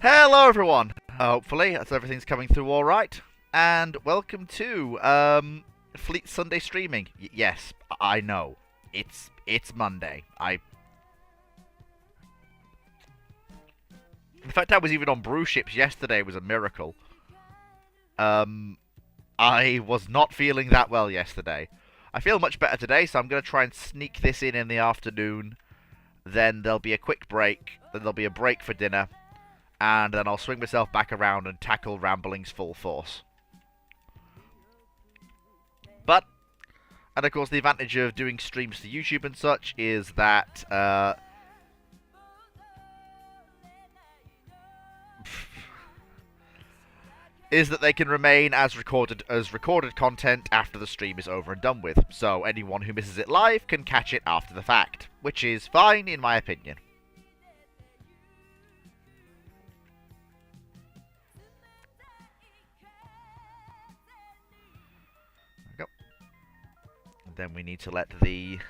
Hello everyone! Hopefully everything's coming through alright. And welcome to Fleet Sunday streaming. Yes, I know. It's Monday. The fact I was even on brew ships yesterday was a miracle. I was not feeling that well yesterday. I feel much better today, so I'm going to try and sneak this in the afternoon. Then there'll be a quick break. Then there'll be a break for dinner. And then I'll swing myself back around and tackle Ramblings full force. And of course the advantage of doing streams to YouTube and such is that, they can remain as recorded content after the stream is over and done with. So anyone who misses it live can catch it after the fact, which is fine in my opinion. Then we need to let the...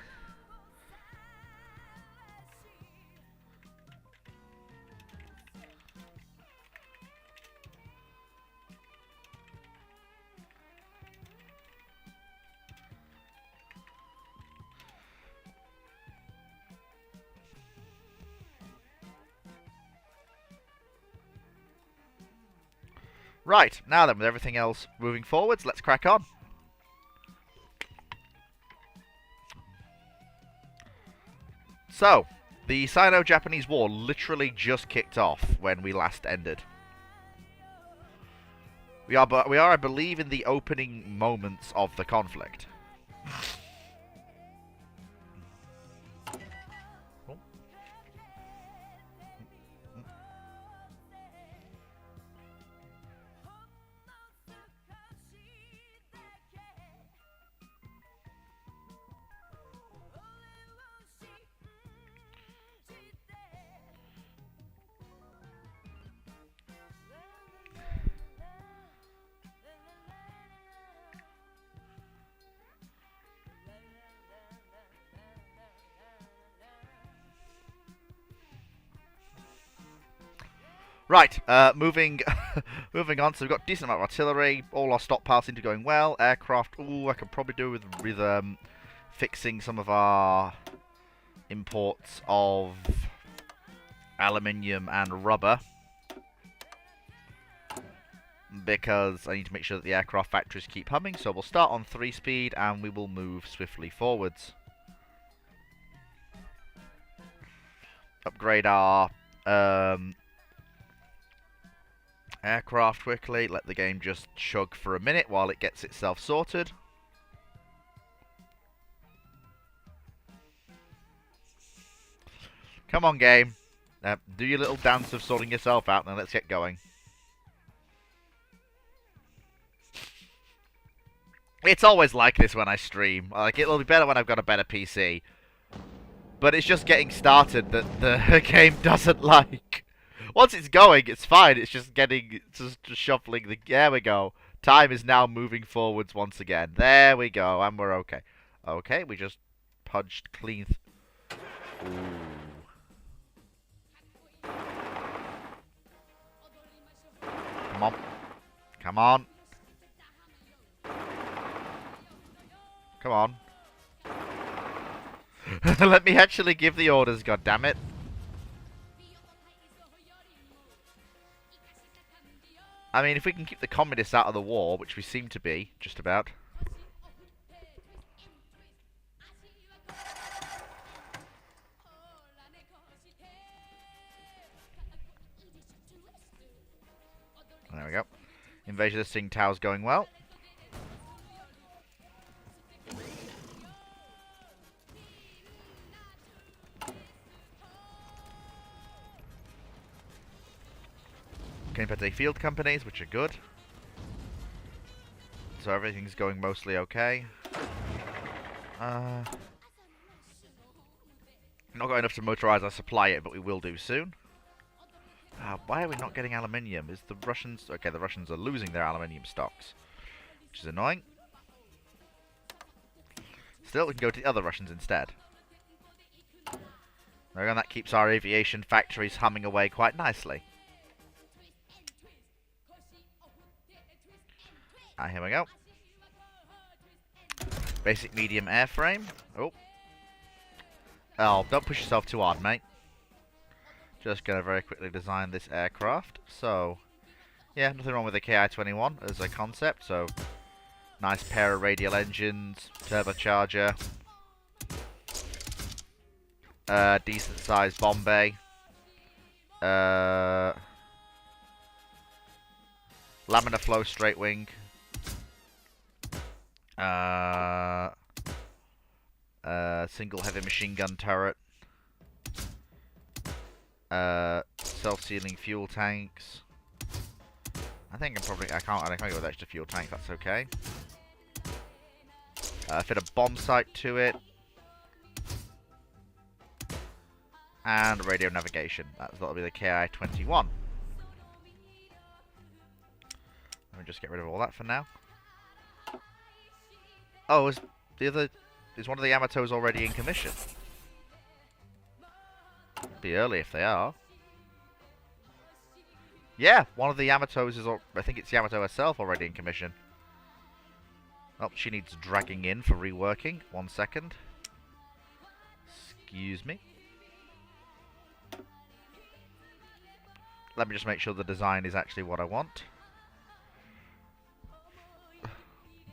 Right, now then, with everything else moving forwards, let's crack on. So, the Sino-Japanese War literally just kicked off when we last ended. We are, I believe, in the opening moments of the conflict. Right, moving on. So we've got a decent amount of artillery. All our stockpiles seem to be going well. Aircraft, ooh, I could probably do with fixing some of our imports of aluminium and rubber, because I need to make sure that the aircraft factories keep humming. So we'll start on 3-speed and we will move swiftly forwards. Upgrade our aircraft quickly. Let the game just chug for a minute while it gets itself sorted. Come on, game. Do your little dance of sorting yourself out, and let's get going. It's always like this when I stream. Like, it'll be better when I've got a better PC. But it's just getting started that the game doesn't like. Once it's going, it's fine. It's just shuffling the... There we go. Time is now moving forwards once again. There we go, and we're okay. Okay, we just punched clean... Ooh. Come on. Come on. Come on. Let me actually give the orders, goddammit. I mean, if we can keep the communists out of the war, which we seem to be, just about. There we go. Invasion of the Sing Tao's going well. Kenpete field companies, which are good. So everything's going mostly okay. Not got enough to motorize our supply yet, but we will do soon. Why are we not getting aluminium? Is the Russians... Okay, the Russians are losing their aluminium stocks, which is annoying. Still, we can go to the other Russians instead. And that keeps our aviation factories humming away quite nicely. Here we go. Basic medium airframe. Oh. Oh, don't push yourself too hard, mate. Just going to very quickly design this aircraft. So, yeah, nothing wrong with the KI-21 as a concept. So, nice pair of radial engines, turbocharger, decent sized bomb bay, laminar flow straight wing, single heavy machine gun turret, self-sealing fuel tanks. I think I can't go with extra fuel tank. That's okay. Fit a bomb sight to it, and radio navigation. That'll be the KI-21. Let me just get rid of all that for now. Oh, is one of the Yamatos already in commission? Be early if they are. Yeah, one of the Yamatos is, I think it's Yamato herself, already in commission. Oh, she needs dragging in for reworking. 1 second. Excuse me. Let me just make sure the design is actually what I want.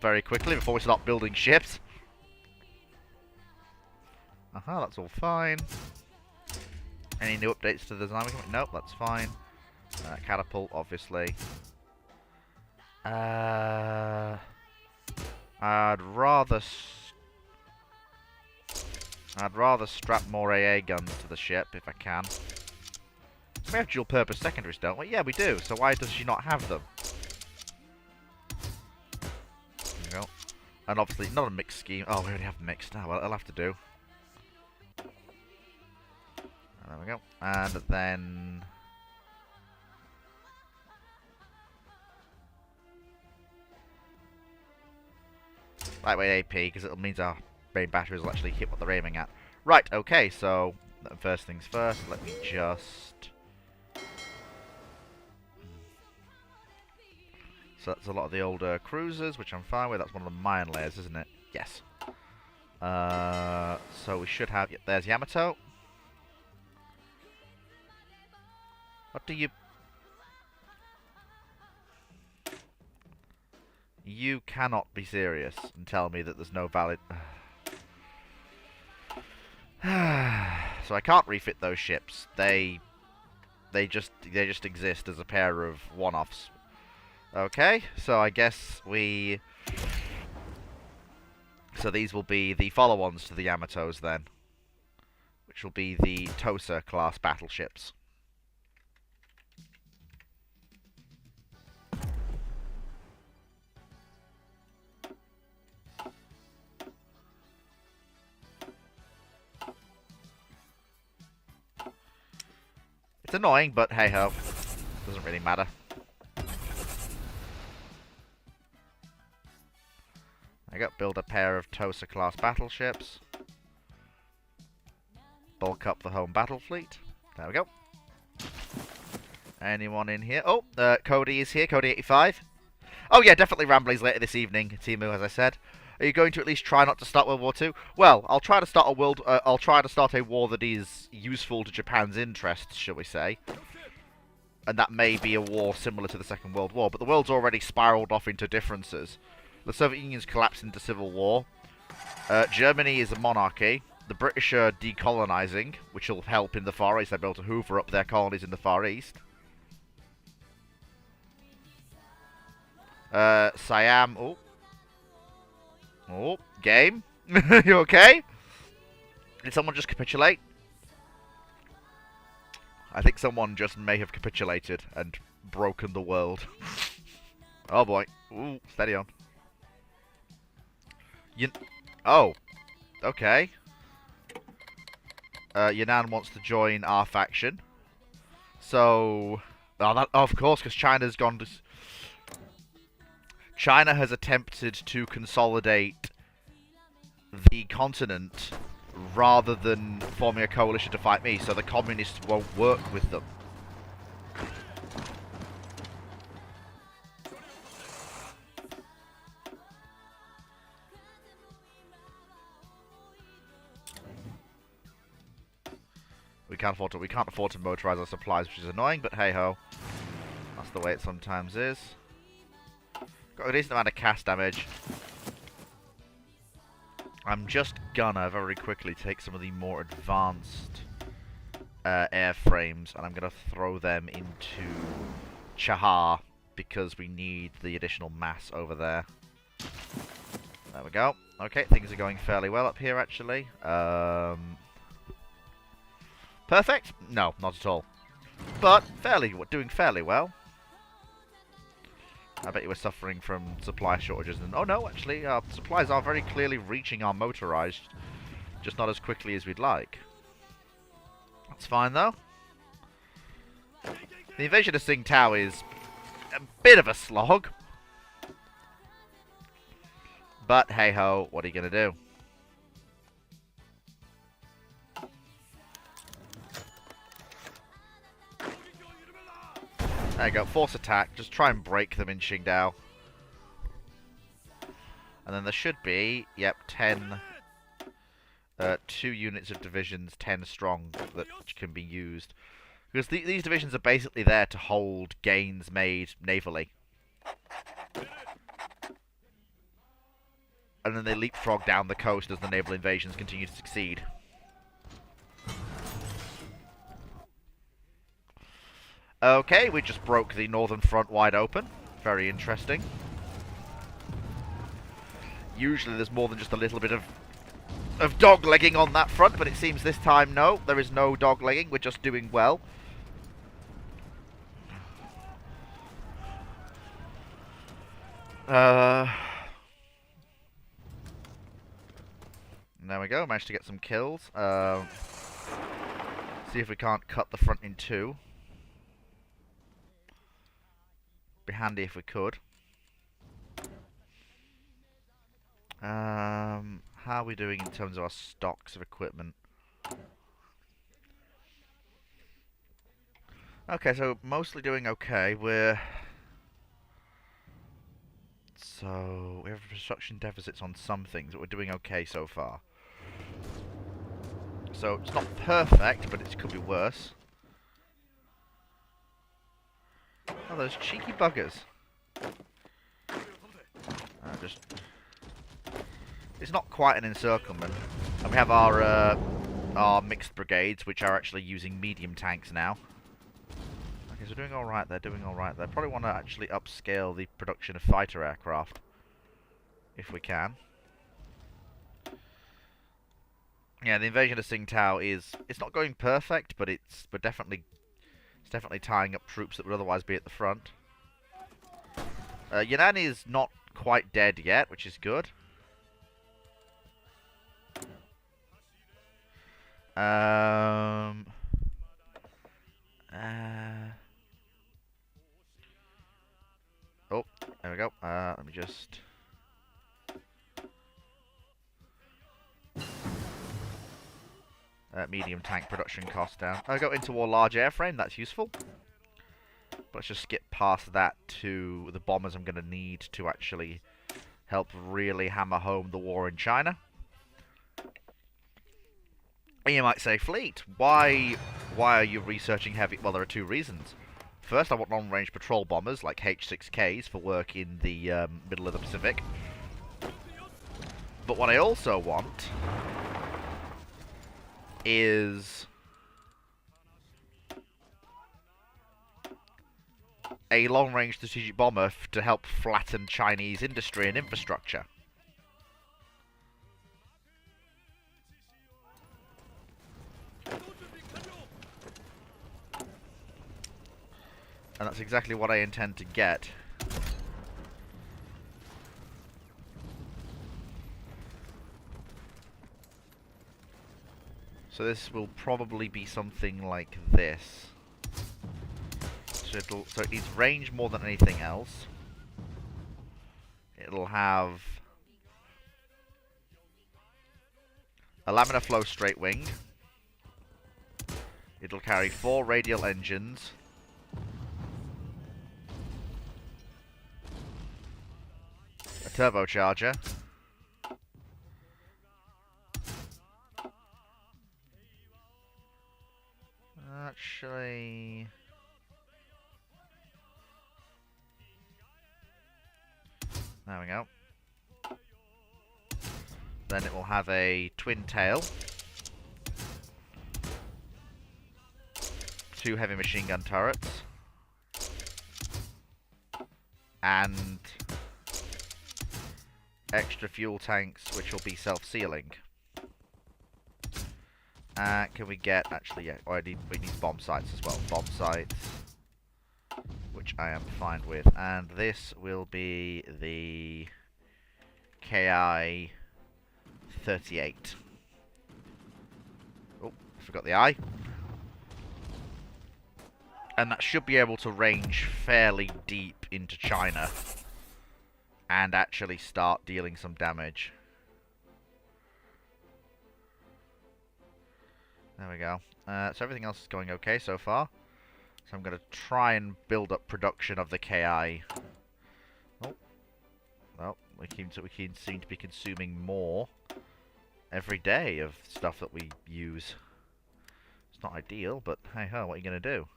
Very quickly, before we start building ships. That's all fine. Any new updates to the design? Nope, that's fine. Catapult, obviously. I'd rather strap more AA guns to the ship if I can. We have dual-purpose secondaries, don't we? Yeah, we do. So why does she not have them? There we go. And obviously, not a mixed scheme. Oh, we already have mixed. Oh, well, it'll have to do. There we go. And then... lightweight AP, because it means our main batteries will actually hit what they're aiming at. Right, okay, so first things first, let me just... So that's a lot of the older cruisers, which I'm fine with. That's one of the mine layers, isn't it? Yes. So we should have... Yep, there's Yamato. What do you... You cannot be serious and tell me that there's no valid... So I can't refit those ships. They just exist as a pair of one-offs. Okay, so I guess we... So these will be the follow-ons to the Yamatos then, which will be the Tosa class battleships. It's annoying, but hey-ho. Doesn't really matter. I got build a pair of Tosa class battleships. Bulk up the home battle fleet. There we go. Anyone in here? Oh, Cody is here. Cody 85. Oh yeah, definitely Ramblings later this evening, Timu, as I said. Are you going to at least try not to start World War II? Well, I'll try to start a war that is useful to Japan's interests, shall we say. And that may be a war similar to the Second World War, but the world's already spiraled off into differences. The Soviet Union's collapsed into civil war. Germany is a monarchy. The British are decolonizing, which will help in the Far East. They'll be able to hoover up their colonies in the Far East. Siam. Oh. Oh, game. You okay? Did someone just capitulate? I think someone just may have capitulated and broken the world. Oh boy. Ooh, steady on. Oh. Okay. Yunnan wants to join our faction. So... of course, because China's gone to... China has attempted to consolidate the continent rather than forming a coalition to fight me, so the communists won't work with them. We can't afford to motorize our supplies, which is annoying, but hey ho. That's the way it sometimes is. Got a decent amount of cast damage. I'm just gonna very quickly take some of the more advanced airframes, and I'm gonna throw them into Chahar because we need the additional mass over there. There we go. Okay, things are going fairly well up here, actually. Perfect? No, not at all. But doing fairly well. I bet you we're suffering from supply shortages. And oh no, actually, supplies are very clearly reaching our motorized, just not as quickly as we'd like. That's fine though. The invasion of Tsingtao is a bit of a slog. But hey ho, what are you gonna do? There you go, force attack. Just try and break them in Qingdao. And then there should be, yep, 2 units of divisions, 10 strong, that can be used. Because these divisions are basically there to hold gains made navally. And then they leapfrog down the coast as the naval invasions continue to succeed. Okay, we just broke the northern front wide open. Very interesting. Usually there's more than just a little bit of doglegging on that front, but it seems this time, no, there is no doglegging. We're just doing well. There we go, managed to get some kills. See if we can't cut the front in 2. Be handy if we could. How are we doing in terms of our stocks of equipment? Okay, so mostly doing okay. So we have construction deficits on some things, but we're doing okay so far. So it's not perfect, but it could be worse. Oh, those cheeky buggers. It's not quite an encirclement. And we have our mixed brigades, which are actually using medium tanks now. Okay, so doing alright, they're doing alright. They probably want to actually upscale the production of fighter aircraft. If we can. Yeah, the invasion of Tsingtao it's not going perfect, but it's definitely tying up troops that would otherwise be at the front. Yunnan is not quite dead yet, which is good. Oh, there we go. Let me just... medium tank production cost down. I'll go into war large airframe, that's useful. But let's just skip past that to the bombers I'm going to need to actually help really hammer home the war in China. And you might say, Fleet, why are you researching heavy... Well, there are 2 reasons. First, I want long-range patrol bombers, like H-6Ks, for work in the middle of the Pacific. But what I also want is a long-range strategic bomber to help flatten Chinese industry and infrastructure. And that's exactly what I intend to get. So this will probably be something like this. So it needs range more than anything else. It'll have a laminar flow straight wing. It'll carry 4 radial engines. A turbocharger. Actually... There we go. Then it will have a twin tail. 2 heavy machine gun turrets. And extra fuel tanks, which will be self-sealing. Can we get... Actually, yeah, we need bomb sights as well. Bomb sights, which I am fine with. And this will be the KI 38. Oh, I forgot the I. And that should be able to range fairly deep into China and actually start dealing some damage. There we go. So everything else is going okay so far. So I'm going to try and build up production of the KI. Oh, well, we seem to be consuming more every day of stuff that we use. It's not ideal, but hey ho, what are you going to do?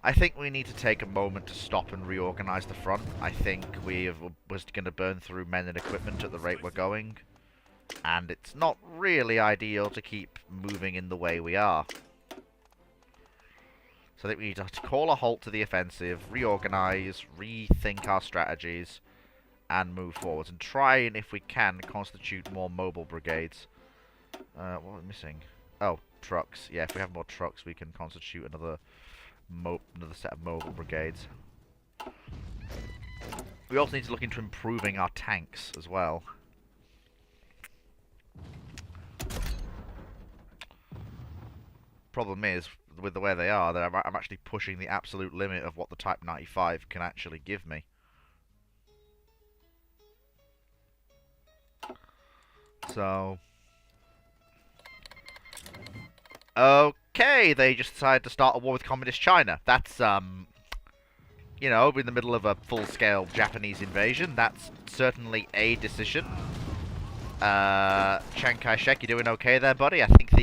I think we need to take a moment to stop and reorganize the front. I think was going to burn through men and equipment at the rate we're going. And it's not really ideal to keep moving in the way we are. So I think we need to call a halt to the offensive, reorganize, rethink our strategies, and move forwards. And try, and if we can, constitute more mobile brigades. What are we missing? Oh, trucks. Yeah, if we have more trucks, we can constitute another set of mobile brigades. We also need to look into improving our tanks as well. Problem is, with the way they are, that I'm actually pushing the absolute limit of what the Type 95 can actually give me. So... Okay, they just decided to start a war with Communist China. That's, you know, in the middle of a full-scale Japanese invasion. That's certainly a decision. Chiang Kai-shek, you doing okay there, buddy? I think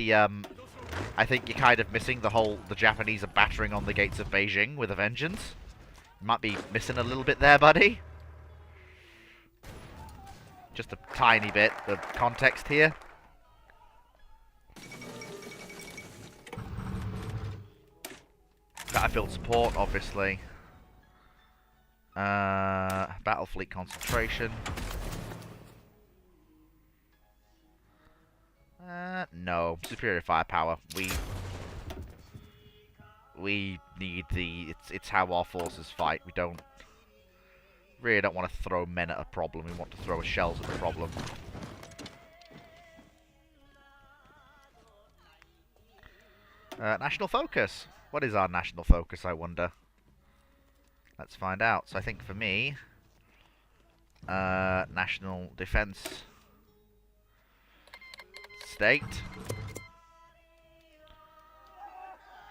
I think you're kind of missing the Japanese are battering on the gates of Beijing with a vengeance. You might be missing a little bit there, buddy. Just a tiny bit of context here. Battlefield support, obviously. Battle fleet concentration. No. Superior firepower. We need it's how our forces fight. We really don't want to throw men at a problem. We want to throw shells at the problem. National focus. What is our national focus, I wonder? Let's find out. So I think for me, national defense state.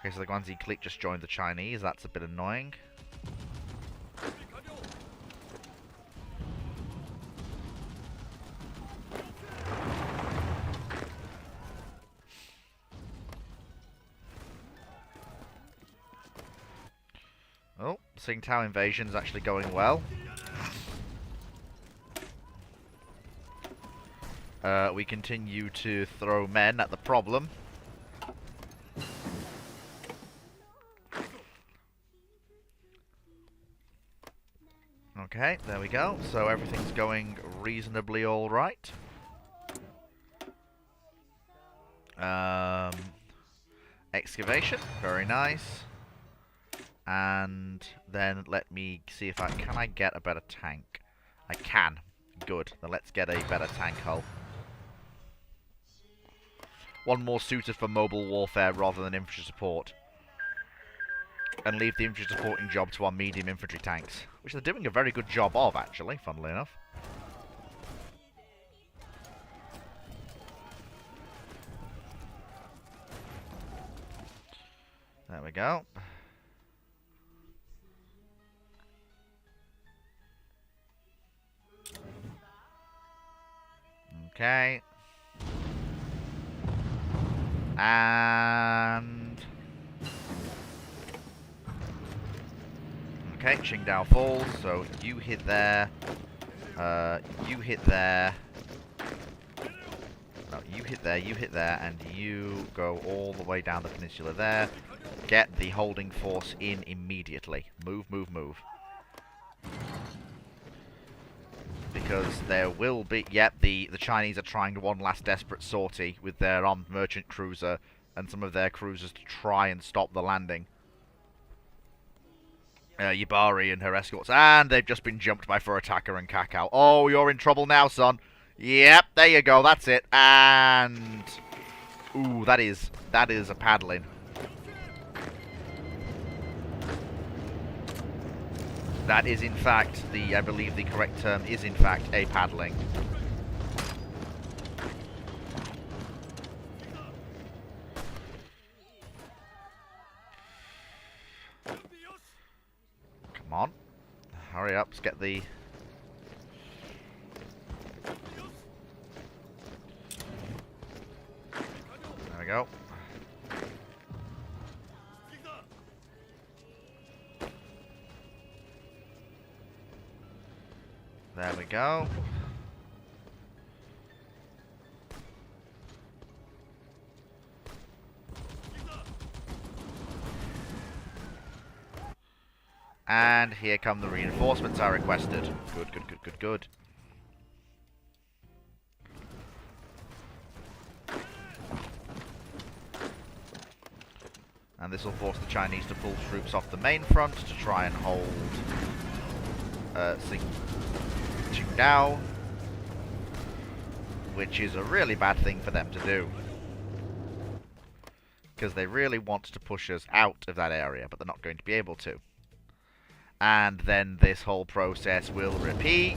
Okay, so the Guanxi clique just joined the Chinese. That's a bit annoying. Oh, Tsingtao invasion is actually going well. We continue to throw men at the problem. Okay, there we go. So everything's going reasonably alright. Excavation, very nice. And then let me see if can I get a better tank? I can. Good. Then let's get a better tank hull. One more suited for mobile warfare rather than infantry support. and leave the infantry supporting job to our medium infantry tanks, which they're doing a very good job of, actually, funnily enough. There we go. Okay. And... okay, Qingdao falls, so you hit there. You hit there. No, you hit there, and you go all the way down the peninsula there. Get the holding force in immediately. Move, move, move. Because there will be... yep, the Chinese are trying one last desperate sortie with their armed merchant cruiser and some of their cruisers to try and stop the landing. Yubari and her escorts. And they've just been jumped by Furataka and Kakao. Oh, you're in trouble now, son. Yep, there you go. That's it. And... ooh, that is a paddling. That is, in fact, I believe the correct term is, in fact, a paddling. Come on. Hurry up, let's get the... there we go. There we go. And here come the reinforcements I requested. Good, good, good, good, good. And this will force the Chinese to pull troops off the main front to try and hold Qingdao, which is a really bad thing for them to do. Because they really want to push us out of that area, but they're not going to be able to. And then this whole process will repeat,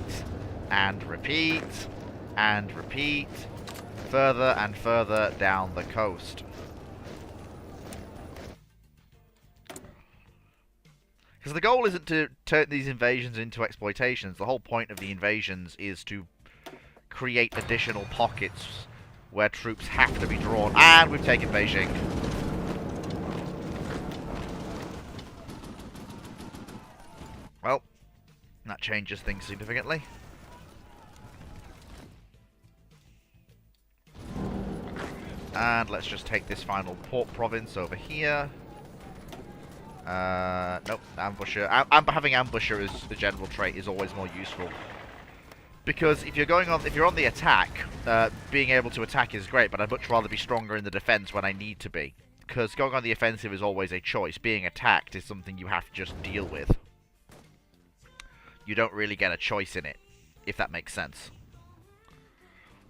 and repeat, and repeat, further and further down the coast. Because the goal isn't to turn these invasions into exploitations. The whole point of the invasions is to create additional pockets where troops have to be drawn. And we've taken Beijing. Well, that changes things significantly. And let's just take this final port province over here. Nope, ambusher. Having ambusher as the general trait is always more useful. Because if you're on the attack, being able to attack is great, but I'd much rather be stronger in the defense when I need to be. Because going on the offensive is always a choice. Being attacked is something you have to just deal with. You don't really get a choice in it, if that makes sense.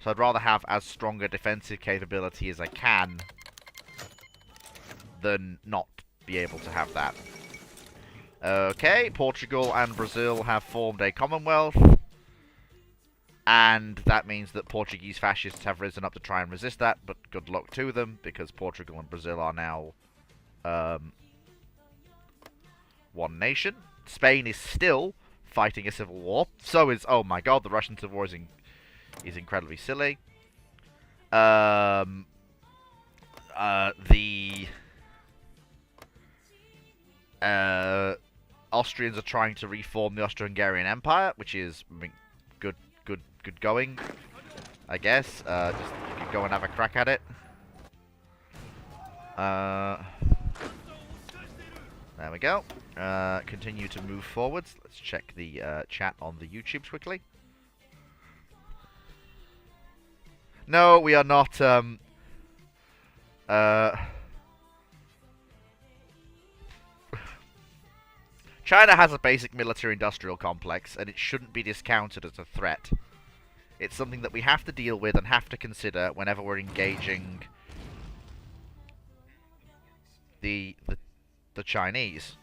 So I'd rather have as strong a defensive capability as I can than not be able to have that. Okay, Portugal and Brazil have formed a Commonwealth. And that means that Portuguese fascists have risen up to try and resist that, but good luck to them, because Portugal and Brazil are now one nation. Spain is still fighting a civil war. So is, oh my god, the Russian civil war is incredibly silly. The Austrians are trying to reform the Austro-Hungarian Empire, which is good going, I guess. Just you could go and have a crack at it. There we go. Continue to move forwards. Let's check the chat on the YouTubes quickly. No, we are not. China has a basic military-industrial complex, and it shouldn't be discounted as a threat. It's something that we have to deal with and have to consider whenever we're engaging the Chinese.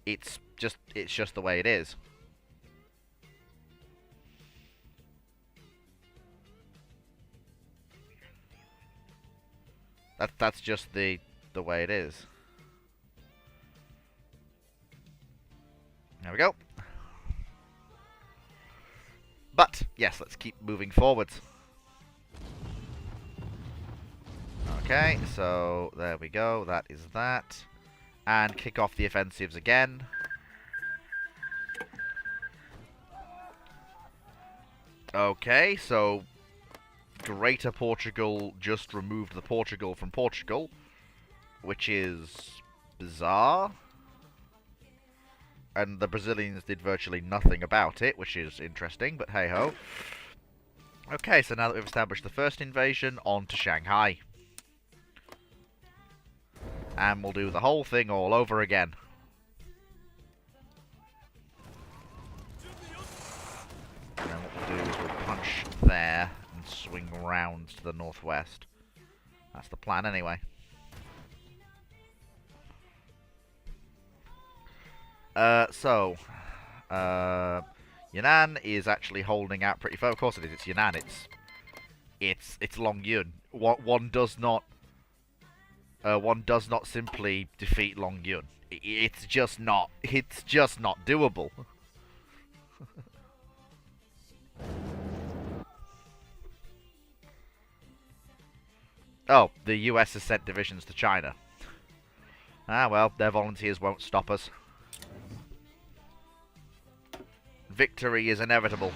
It's just the way it is. That's just the way it is. There we go. But yes, let's keep moving forwards. Okay, so there we go. That is that. And kick off the offensives again. Okay, so Greater Portugal just removed the Portugal from Portugal, which is bizarre. And the Brazilians did virtually nothing about it, which is interesting, but hey-ho. Okay, so now that we've established the first invasion, on to Shanghai. And we'll do the whole thing all over again. And then what we'll do is we'll punch there and swing round to the northwest. That's the plan anyway. Yunnan is actually holding out pretty far. Of course it is. It's Yunnan. It's Longyun. One does not simply defeat Longyun. It's just not. It's just not doable. Oh, the US has sent divisions to China. Ah, well, their volunteers won't stop us. Victory is inevitable.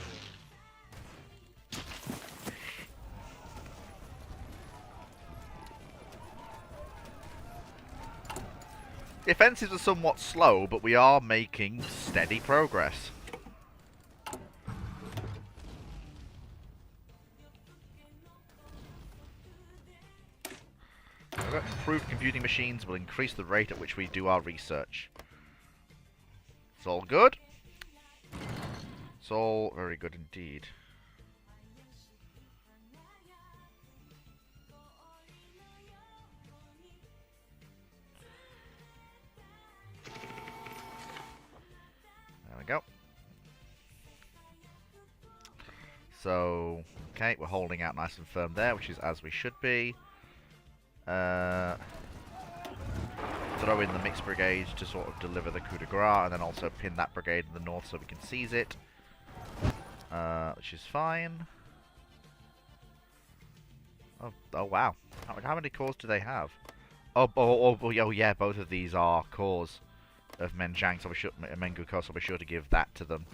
The offensives are somewhat slow, but we are making steady progress. Improved computing machines will increase the rate at which we do our research. It's all good. It's all very good indeed. There we go. So, okay, we're holding out nice and firm there, which is as we should be. Throw in the mixed brigade to sort of deliver the coup de grace, and then also pin that brigade in the north so we can seize it. Which is fine. Oh wow. How many cores do they have? Oh, yeah, both of these are cores of Menjiang, so we should, Menguko, so we're sure to give that to them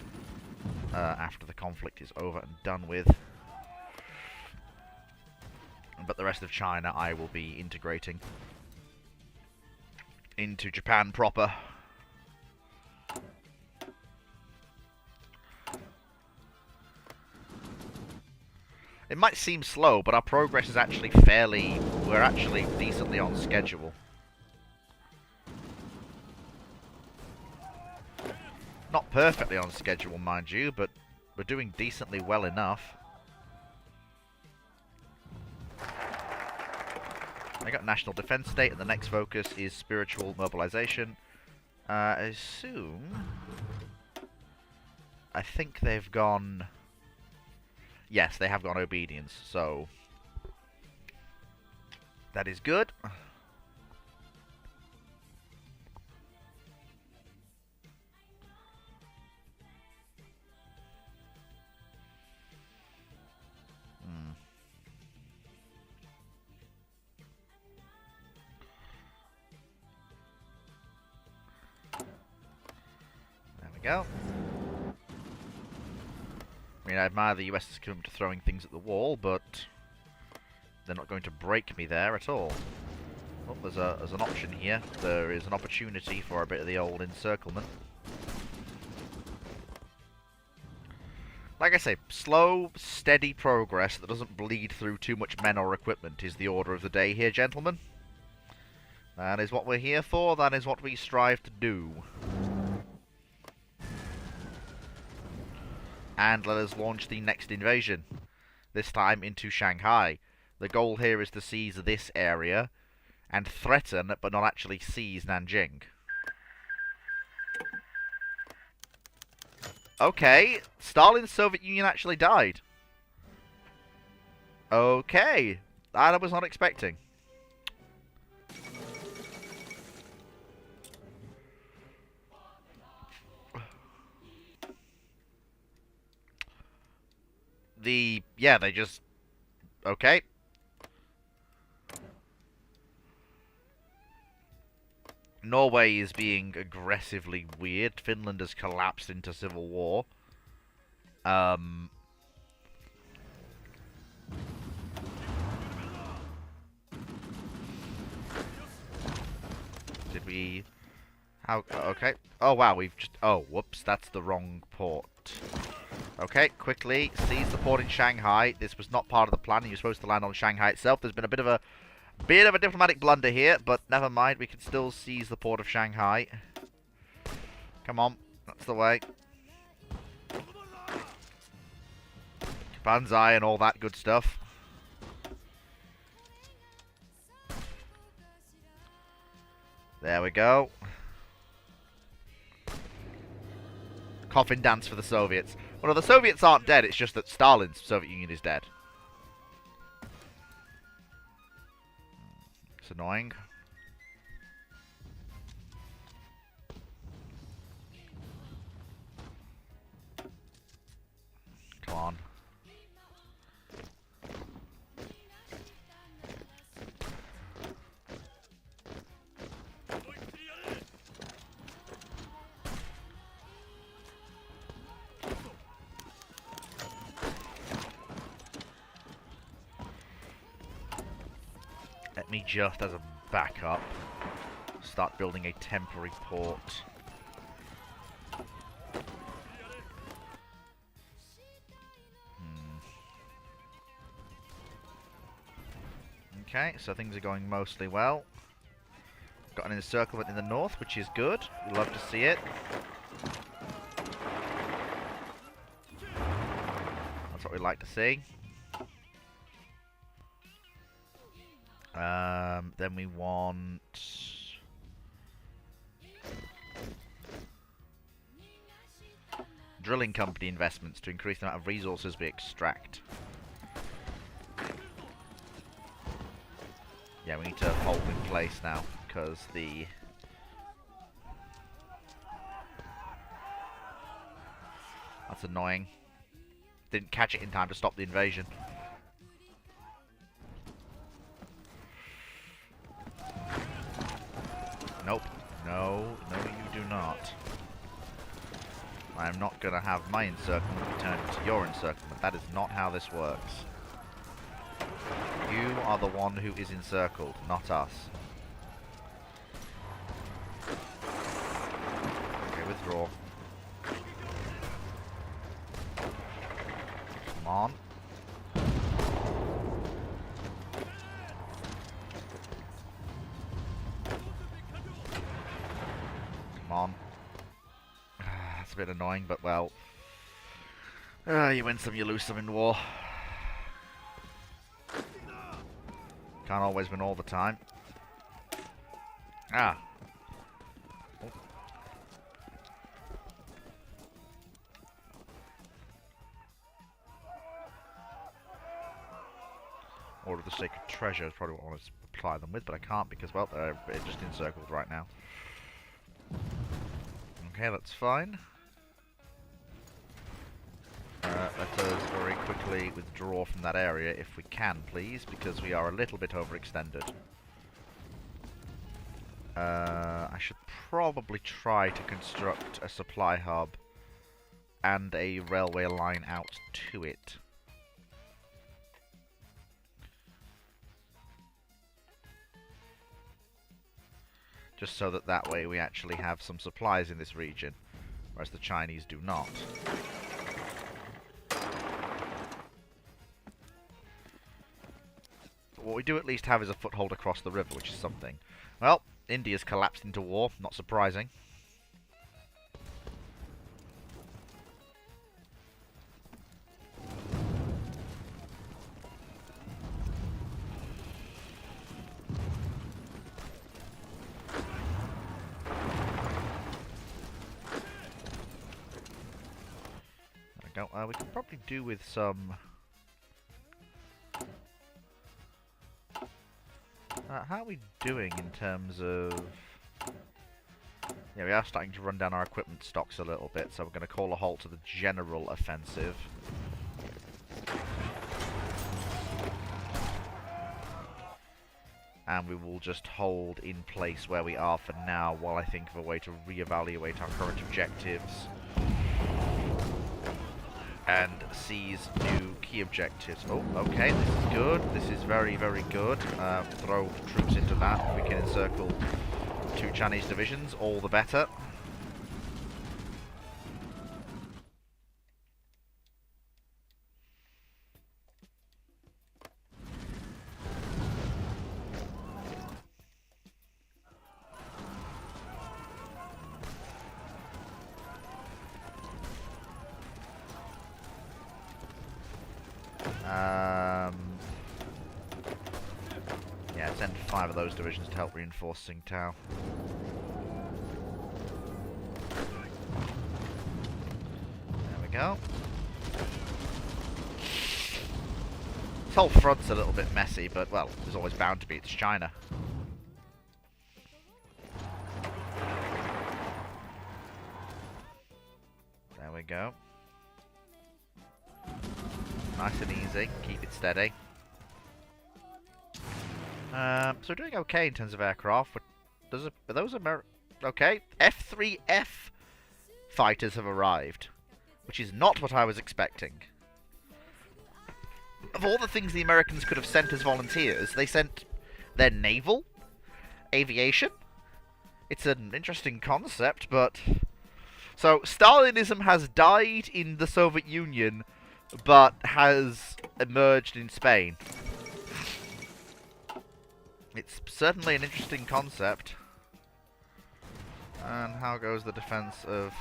after the conflict is over and done with. But the rest of China I will be integrating into Japan proper. It might seem slow, but our progress is actually we're actually decently on schedule. Not perfectly on schedule, mind you, but we're doing decently well enough. I got National Defense State, and the next focus is Spiritual Mobilization. I think they've gone... Yes, they have gone Obedience, so... That is good. Go. I mean, I admire the US's commitment to throwing things at the wall, but they're not going to break me there at all. Oh, there's an option here. There is an opportunity for a bit of the old encirclement. Like I say, slow, steady progress that doesn't bleed through too much men or equipment is the order of the day here, gentlemen. That is what we're here for. That is what we strive to do. And let us launch the next invasion, this time into Shanghai. The goal here is to seize this area and threaten, but not actually seize, Nanjing. Okay, Stalin's Soviet Union actually died. Okay, that I was not expecting. Yeah, they just... Okay. Norway is being aggressively weird. Finland has collapsed into civil war. Did we... How... Okay. Oh, wow, we've just... Oh, whoops, that's the wrong port. Okay, quickly, seize the port in Shanghai. This was not part of the plan. You're supposed to land on Shanghai itself. There's been a bit of a diplomatic blunder here, but never mind. We can still seize the port of Shanghai. Come on, that's the way. Banzai and all that good stuff. There we go. Coffin dance for the Soviets. Well, no, the Soviets aren't dead. It's just that Stalin's Soviet Union is dead. It's annoying. Come on. Let me just, as a backup, start building a temporary port. Okay, so things are going mostly well. Got an encirclement in the north, which is good. We love to see it. That's what we like to see. Then we want... drilling company investments to increase the amount of resources we extract. Yeah, we need to hold in place now, because the... That's annoying. Didn't catch it in time to stop the invasion. Nope. No, you do not. I'm not going to have my encirclement turn into your encirclement. That is not how this works. You are the one who is encircled, not us. Okay, withdraw. Come on. Come on. That's a bit annoying, but well. You win some, you lose some in war. Can't always win all the time. Ah. Oh. Order of the Sacred Treasure is probably what I want to apply them with, but I can't because, well, they're just encircled right now. Okay, that's fine. Let us very quickly withdraw from that area if we can, please, because we are a little bit overextended. I should probably try to construct a supply hub and a railway line out to it. Just so that way we actually have some supplies in this region, whereas the Chinese do not. What we do at least have is a foothold across the river, which is something. Well, India's collapsed into war, not surprising. go. We can probably do with some... how are we doing in terms of... Yeah, we are starting to run down our equipment stocks a little bit, so we're going to call a halt to the general offensive. And we will just hold in place where we are for now while I think of a way to reevaluate our current objectives and seize new key objectives. Oh, okay, this is good. This is very, very good. Throw troops into that. We can encircle 2 Chinese divisions, all the better. Yeah, send 5 of those divisions to help reinforce Tsingtao. There we go. This whole front's a little bit messy, but, well, there's always bound to be. It's China. There we go. Nice and easy. Keep it steady. So we're doing okay in terms of aircraft. Are those okay, F-3F fighters have arrived, which is not what I was expecting. Of all the things the Americans could have sent as volunteers, they sent their naval, aviation. It's an interesting concept, but... So, Stalinism has died in the Soviet Union, but has emerged in Spain. It's certainly an interesting concept. And how goes the defense of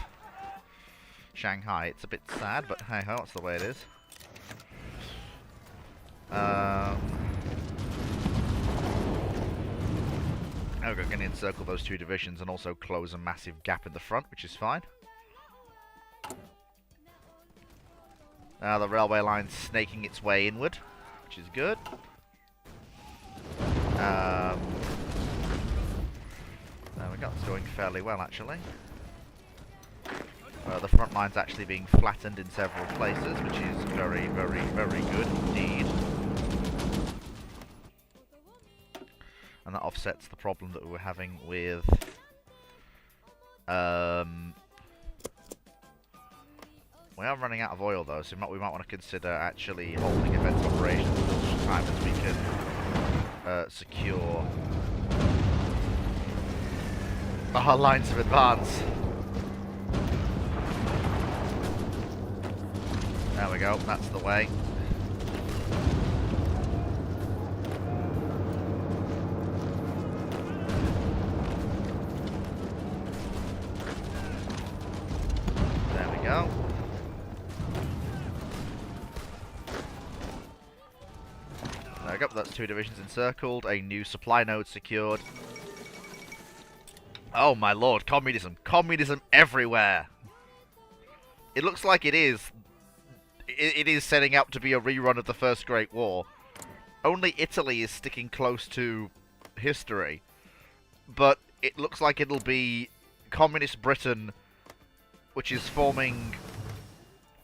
Shanghai? It's a bit sad, but hey ho, that's the way it is. We're going to encircle those 2 divisions and also close a massive gap in the front, which is fine. The railway line's snaking its way inward, which is good. There we go, it's going fairly well actually. The front line's actually being flattened in several places, which is very, very, very good indeed. And that offsets the problem that we were having with... we are running out of oil though, so we might want to consider actually holding event operations as much time as we can secure our lines of advance. There we go, that's the way. There we go. There we go, that's 2 divisions encircled, a new supply node secured. Oh my lord, communism. Communism everywhere. It looks like it is. It is setting up to be a rerun of the First Great War. Only Italy is sticking close to history. But it looks like it'll be Communist Britain, which is forming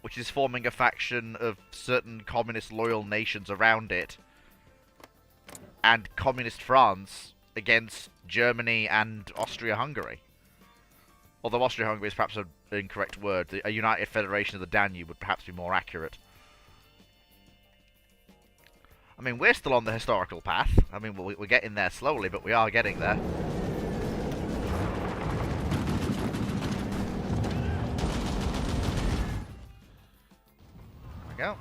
a faction of certain communist loyal nations around it, and Communist France against Germany and Austria-Hungary. Although Austria-Hungary is perhaps an incorrect word. A United Federation of the Danube would perhaps be more accurate. I mean, we're still on the historical path. I mean, we're getting there slowly, but we are getting there. There we go.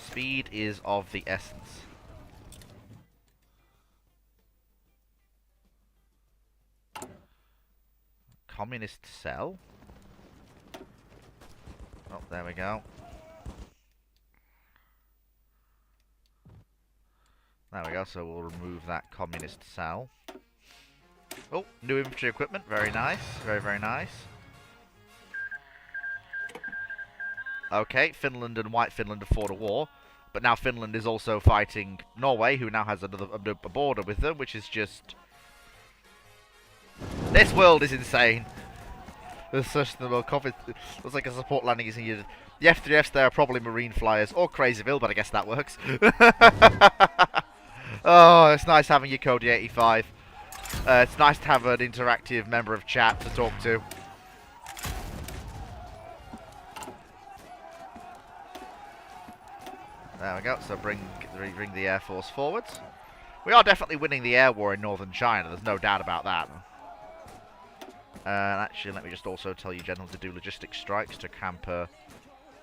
Speed is of the essence. Communist cell? Oh, there we go. There we go, so we'll remove that communist cell. Oh, new infantry equipment. Very nice. Very, very nice. Okay, Finland and White Finland have fought a war. But now Finland is also fighting Norway, who now has a border with them, which is just... This world is insane. There's such the world conflict. Looks like a support landing is needed. The F3Fs there are probably Marine flyers or Crazyville, but I guess that works. Oh, it's nice having your Cody 85. It's nice to have an interactive member of chat to talk to. There we go. So bring the Air Force forwards. We are definitely winning the air war in northern China. There's no doubt about that. And actually, let me just also tell you, General, to do logistic strikes to hamper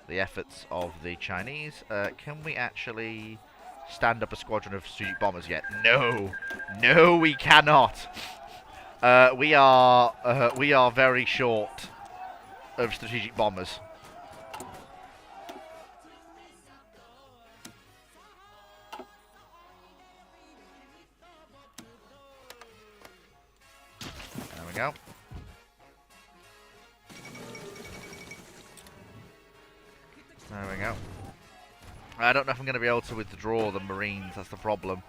the efforts of the Chinese. Can we actually stand up a squadron of strategic bombers yet? No, no, we cannot. We are very short of strategic bombers. There we go. There we go. I don't know if I'm going to be able to withdraw the Marines, that's the problem.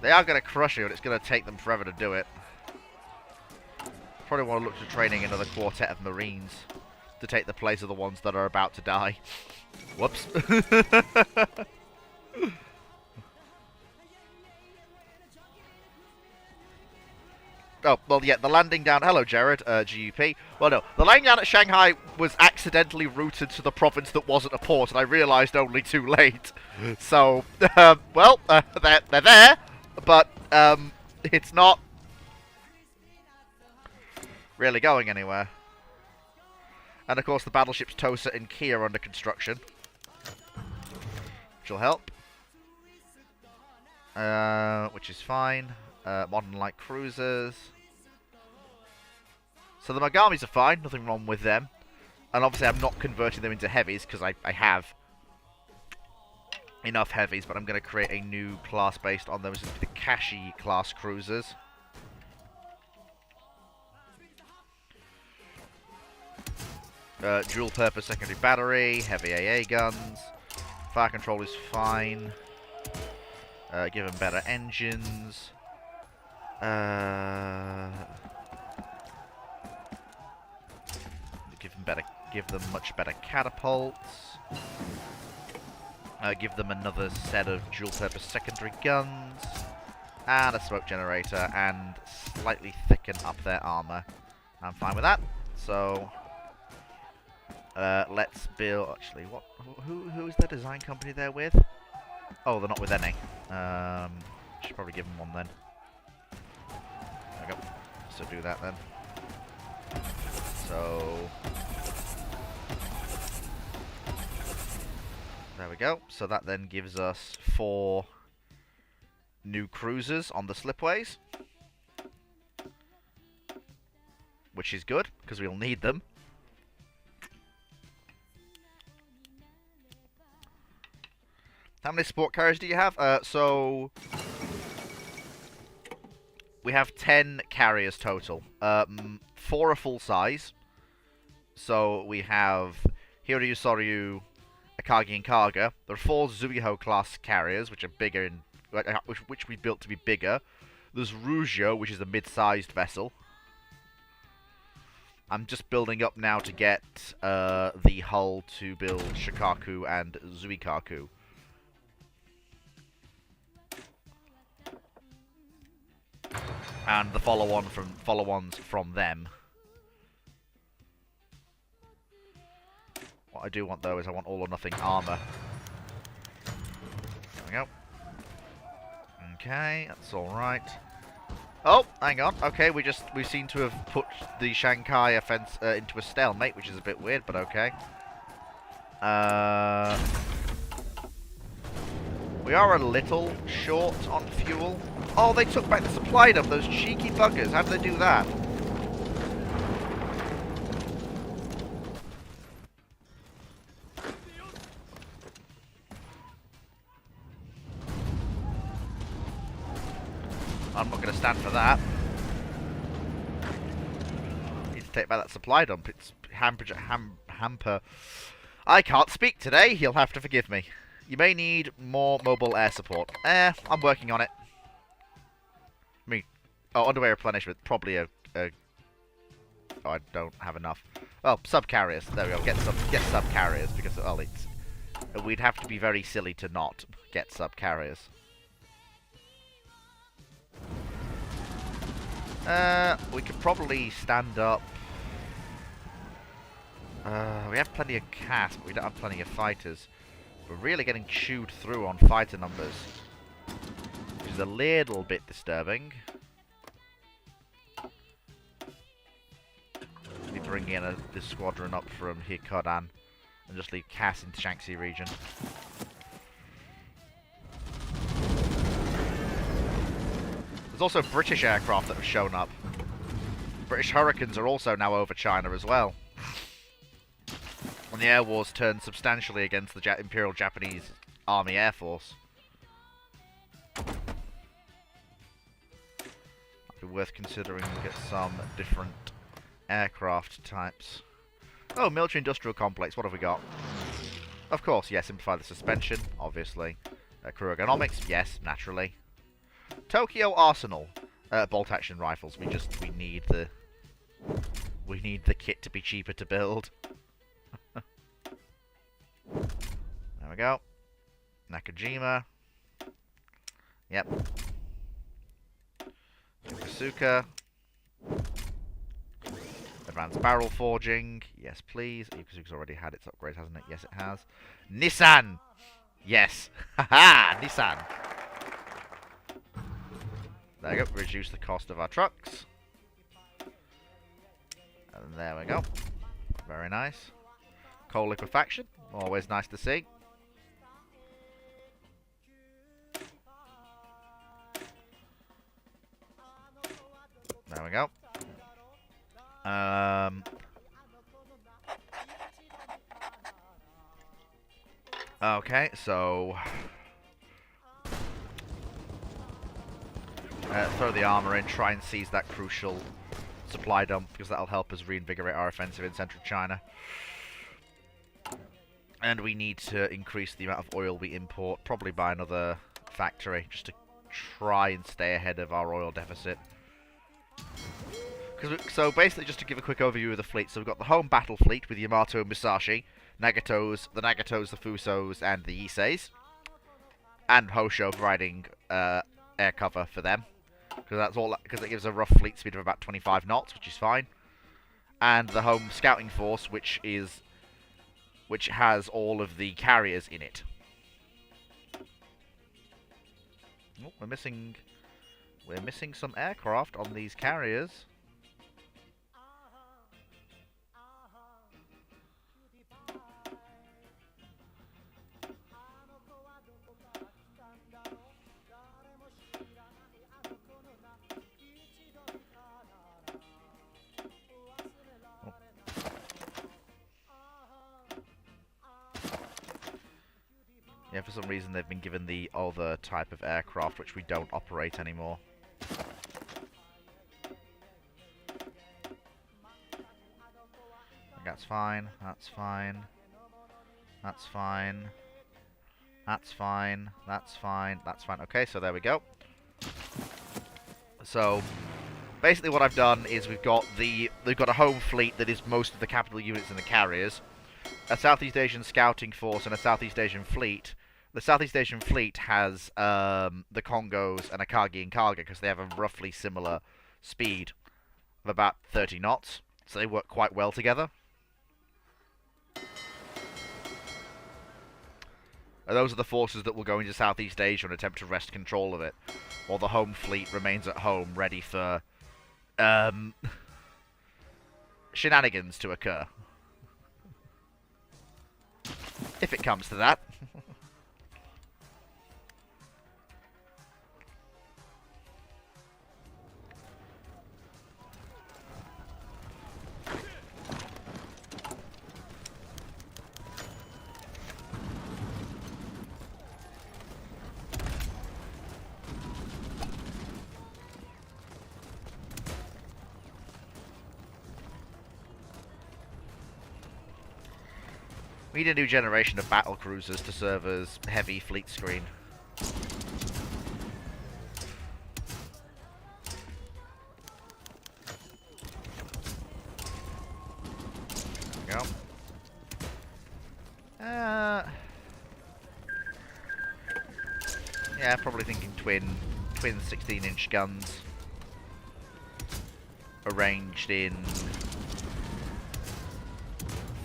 They are going to crush you, and it's going to take them forever to do it. Probably want to look to training another quartet of Marines to take the place of the ones that are about to die. Whoops. Oh, well, yeah, the landing down... Hello, Jared, GUP. Well, no, the landing down at Shanghai was accidentally routed to the province that wasn't a port, and I realised only too late. So, well, they're there, but it's not really going anywhere. And, of course, the battleships Tosa and Key are under construction, which will help. Which is fine. Modern light cruisers. So the Magamis are fine, nothing wrong with them. And obviously I'm not converting them into heavies, because I have enough heavies, but I'm going to create a new class based on them, which is the Kashi class cruisers. Dual purpose secondary battery, heavy AA guns. Fire control is fine. Give them better engines. Give them much better catapults. Give them another set of dual-purpose secondary guns, and a smoke generator, and slightly thicken up their armor. I'm fine with that. So let's build. Actually, who is the design company they're with? Oh, they're not with any. Should probably give them one then. There we go. So do that then. So there we go. So that then gives us 4 new cruisers on the slipways, which is good because we'll need them. How many support carriers do you have? So we have 10 carriers total. 4 are full size. So we have Hiryu, Soryu, Akagi, and Kaga. There are 4 Zuiho class carriers, which are bigger in which we built to be bigger. There's Rugio, which is a mid-sized vessel. I'm just building up now to get the hull to build Shikaku and Zuikaku. And the follow-ons from them. What I do want though is I want all or nothing armor. There we go. Okay, that's all right. Oh, hang on. Okay, we seem to have put the Shanghai offense into a stalemate, which is a bit weird, but okay. We are a little short on fuel. Oh, they took back the supply dump, those cheeky buggers. How did they do that? stand for that. Need to take back that supply dump. It's hamper. I can't speak today. You'll have to forgive me. You may need more mobile air support. I'm working on it. Underway replenishment. Probably a oh, I don't have enough. Oh, sub-carriers. There we go. Get sub-carriers because we'd have to be very silly to not get sub-carriers. We could probably stand up. We have plenty of cast, but we don't have plenty of fighters. We're really getting chewed through on fighter numbers, which is a little bit disturbing. We bring in this squadron up from Hikodan and just leave Cass in the Shaanxi region. There's also British aircraft that have shown up. British Hurricanes are also now over China as well. And the air wars turned substantially against the Imperial Japanese Army Air Force. Might be worth considering to get some different aircraft types. Oh, military industrial complex, what have we got? Of course, yes, simplify the suspension, obviously. Crew ergonomics, yes, naturally. Tokyo Arsenal, bolt action rifles. We need the kit to be cheaper to build. There we go. Nakajima. Yep. Yokosuka. Advanced barrel forging. Yes, please. Yokosuka's already had its upgrade, hasn't it? Yes, it has. Nissan! Yes! Haha! Nissan! There we go. Reduce the cost of our trucks. And there we go. Very nice. Coal liquefaction. Always nice to see. There we go. Okay, so throw the armor in, try and seize that crucial supply dump, because that'll help us reinvigorate our offensive in central China. And we need to increase the amount of oil we import, probably by another factory, just to try and stay ahead of our oil deficit. So basically, just to give a quick overview of the fleet, so we've got the home battle fleet with Yamato and Musashi, the Nagatos, the Fusos, and the Iseis, and Hosho providing air cover for them, because it gives a rough fleet speed of about 25 knots, which is fine. And the home scouting force, which has all of the carriers in it. Oh, we're missing some aircraft on these carriers. Yeah, for some reason they've been given the other type of aircraft which we don't operate anymore. That's fine, that's fine. That's fine. That's fine, that's fine, that's fine. Okay, so there we go. So basically what I've done is we've got a home fleet that is most of the capital units and the carriers, a Southeast Asian scouting force, and a Southeast Asian fleet. The Southeast Asian fleet has the Congos and Akagi and Kaga because they have a roughly similar speed of about 30 knots, so they work quite well together. And those are the forces that will go into Southeast Asia and attempt to wrest control of it, while the home fleet remains at home ready for shenanigans to occur. If it comes to that. We need a new generation of battle cruisers to serve as heavy fleet screen. There we go. Yeah, probably thinking twin 16-inch guns. Arranged in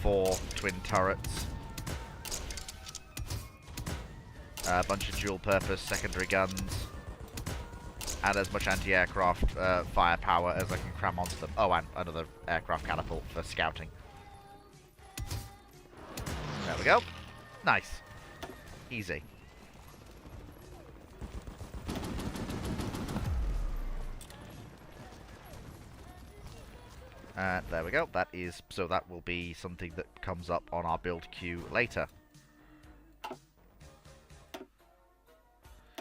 4 twin turrets. A bunch of dual-purpose secondary guns. And as much anti-aircraft firepower as I can cram onto them. Oh, and another aircraft catapult for scouting. There we go. Nice. Easy. There we go. That is, so that will be something that comes up on our build queue later.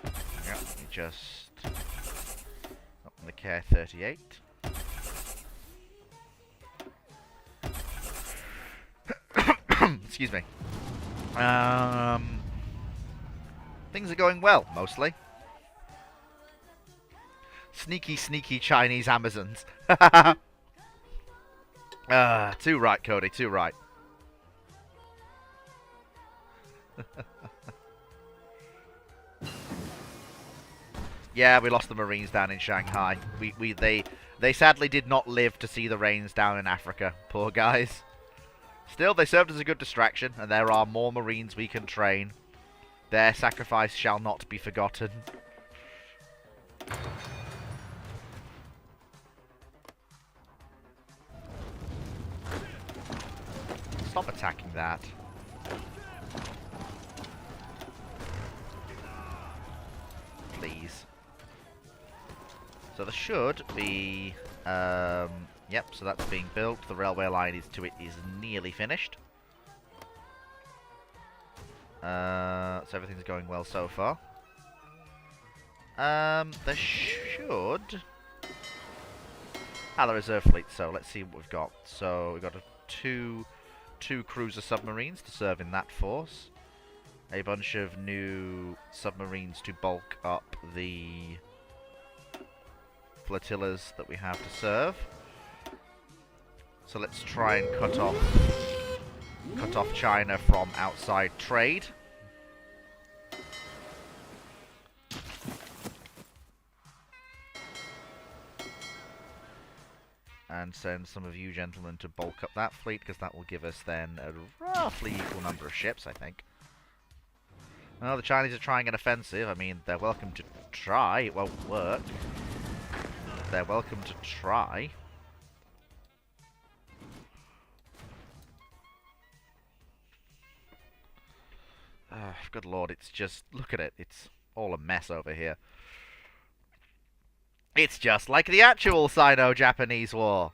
Yeah, let me just open the KI-38. Excuse me. Things are going well, mostly. Sneaky, sneaky Chinese Amazons. Too right, Cody, too right. Yeah, we lost the Marines down in Shanghai. They sadly did not live to see the rains down in Africa. Poor guys. Still, they served as a good distraction, and there are more Marines we can train. Their sacrifice shall not be forgotten. Stop attacking that. Please. So there should be... yep, so that's being built. The railway line is nearly finished. So everything's going well so far. There should... the reserve fleet, so let's see what we've got. So we've got two cruiser submarines to serve in that force. A bunch of new submarines to bulk up the flotillas that we have to serve. So let's try and cut off China from outside trade. And send some of you gentlemen to bulk up that fleet, because that will give us then a roughly equal number of ships, I think. Well, the Chinese are trying an offensive. I mean, they're welcome to try. It won't work. They're welcome to try. Good lord, it's just... Look at it. It's all a mess over here. It's just like the actual Sino-Japanese war.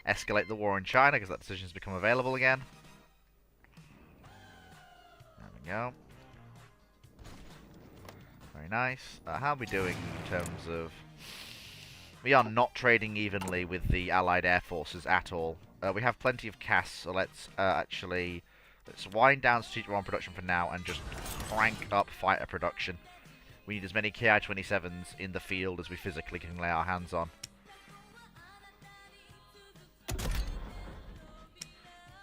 Escalate the war in China, because that decision has become available again. There we go. Very nice. How are we doing in terms of... We are not trading evenly with the Allied air forces at all. We have plenty of CAS, so let's actually... Let's wind down Strategic Bomb production for now and just crank up fighter production. We need as many Ki-27s in the field as we physically can lay our hands on.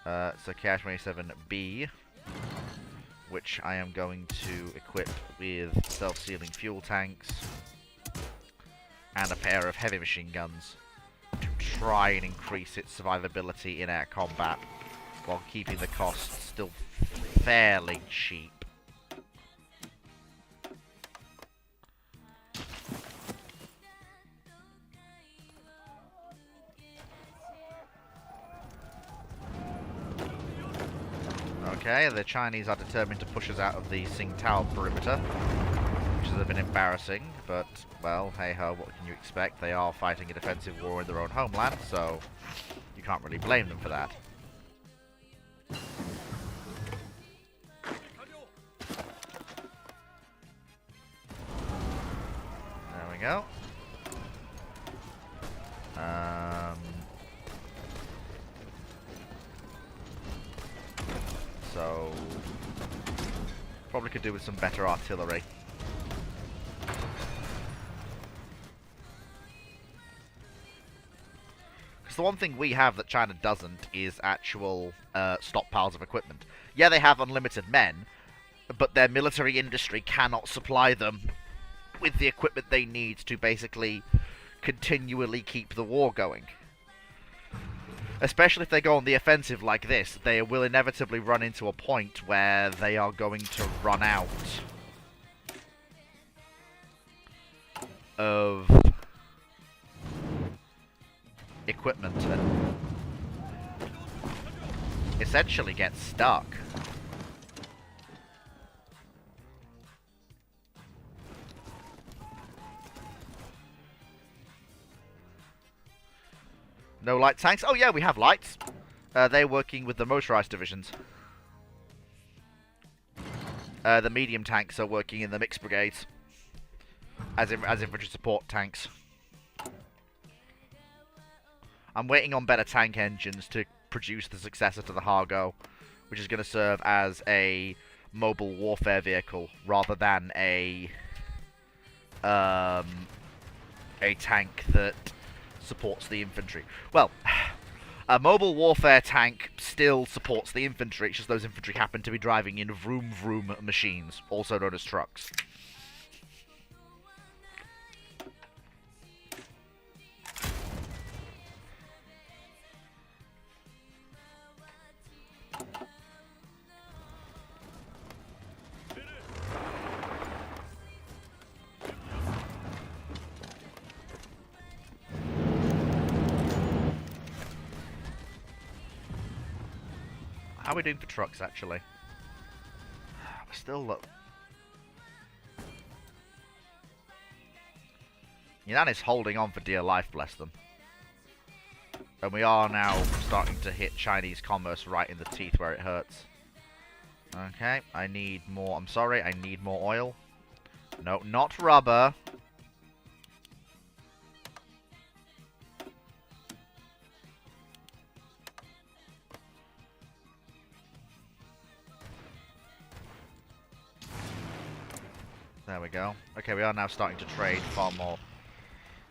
So Ki-27B, which I am going to equip with self-sealing fuel tanks and a pair of heavy machine guns to try and increase its survivability in air combat, while keeping the costs still fairly cheap. Okay, the Chinese are determined to push us out of the Tsingtao perimeter, which is a bit embarrassing, but, well, hey-ho, what can you expect? They are fighting a defensive war in their own homeland, so you can't really blame them for that. There we go. Probably could do with some better artillery. Because the one thing we have that China doesn't is actual stockpiles of equipment. Yeah, they have unlimited men, but their military industry cannot supply them with the equipment they need to basically continually keep the war going. Especially if they go on the offensive like this, they will inevitably run into a point where they are going to run out of equipment and essentially get stuck. No light tanks? Oh yeah, we have lights. They're working with the motorized divisions. The medium tanks are working in the mixed brigades. As infantry support tanks. I'm waiting on better tank engines to produce the successor to the Hargo, which is going to serve as a mobile warfare vehicle rather than a tank that supports the infantry. Well, a mobile warfare tank still supports the infantry, it's just those infantry happen to be driving in vroom vroom machines, also known as trucks. How are we doing for trucks, actually? We're still low. Yunan is holding on for dear life, bless them. And we are now starting to hit Chinese commerce right in the teeth where it hurts. Okay, I need more. I'm sorry, I need more oil. No, not rubber. There we go. Okay, we are now starting to trade far more.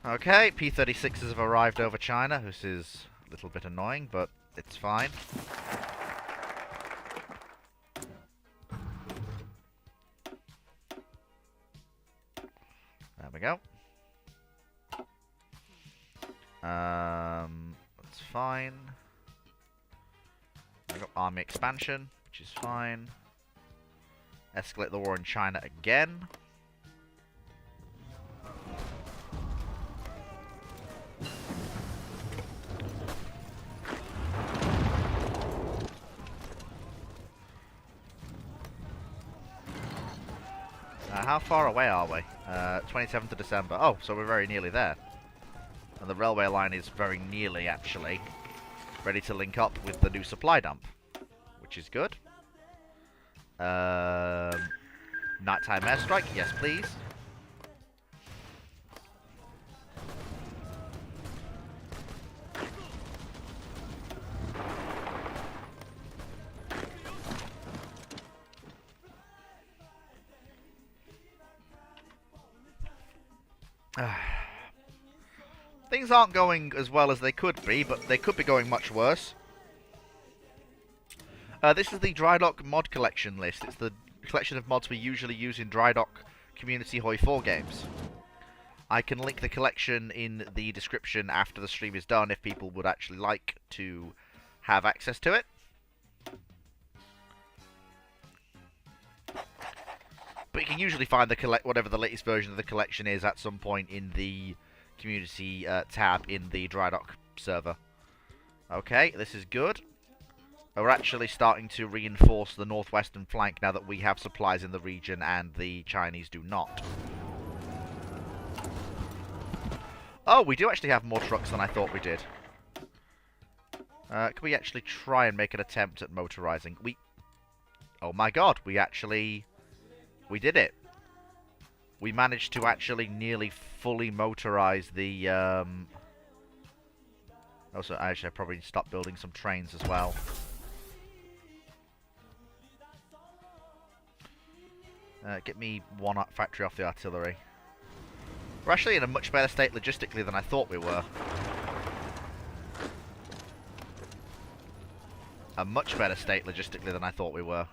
Okay, P-36s have arrived over China. This is a little bit annoying, but it's fine. There we go. That's fine. I got army expansion, which is fine. Escalate the war in China again. How far away are we? 27th of December. Oh, so we're very nearly there. And the railway line is very nearly, actually, ready to link up with the new supply dump, which is good. Nighttime airstrike, yes please. Things aren't going as well as they could be, but they could be going much worse. This is the Dry Dock mod collection list. It's the collection of mods we usually use in Dry Dock Community Hoi 4 games. I can link the collection in the description after the stream is done if people would actually like to have access to it. But you can usually find the whatever the latest version of the collection is at some point in the community tab in the Dry Dock server. Okay, this is good. We're actually starting to reinforce the northwestern flank now that we have supplies in the region and the Chinese do not. Oh, we do actually have more trucks than I thought we did. Can we actually try and make an attempt at motorizing? Oh my god, we did it. We managed to actually nearly fully motorize the, Also, actually, I probably need to stop building some trains as well. Get me one factory off the artillery. We're actually in a much better state logistically than I thought we were. A much better state logistically than I thought we were.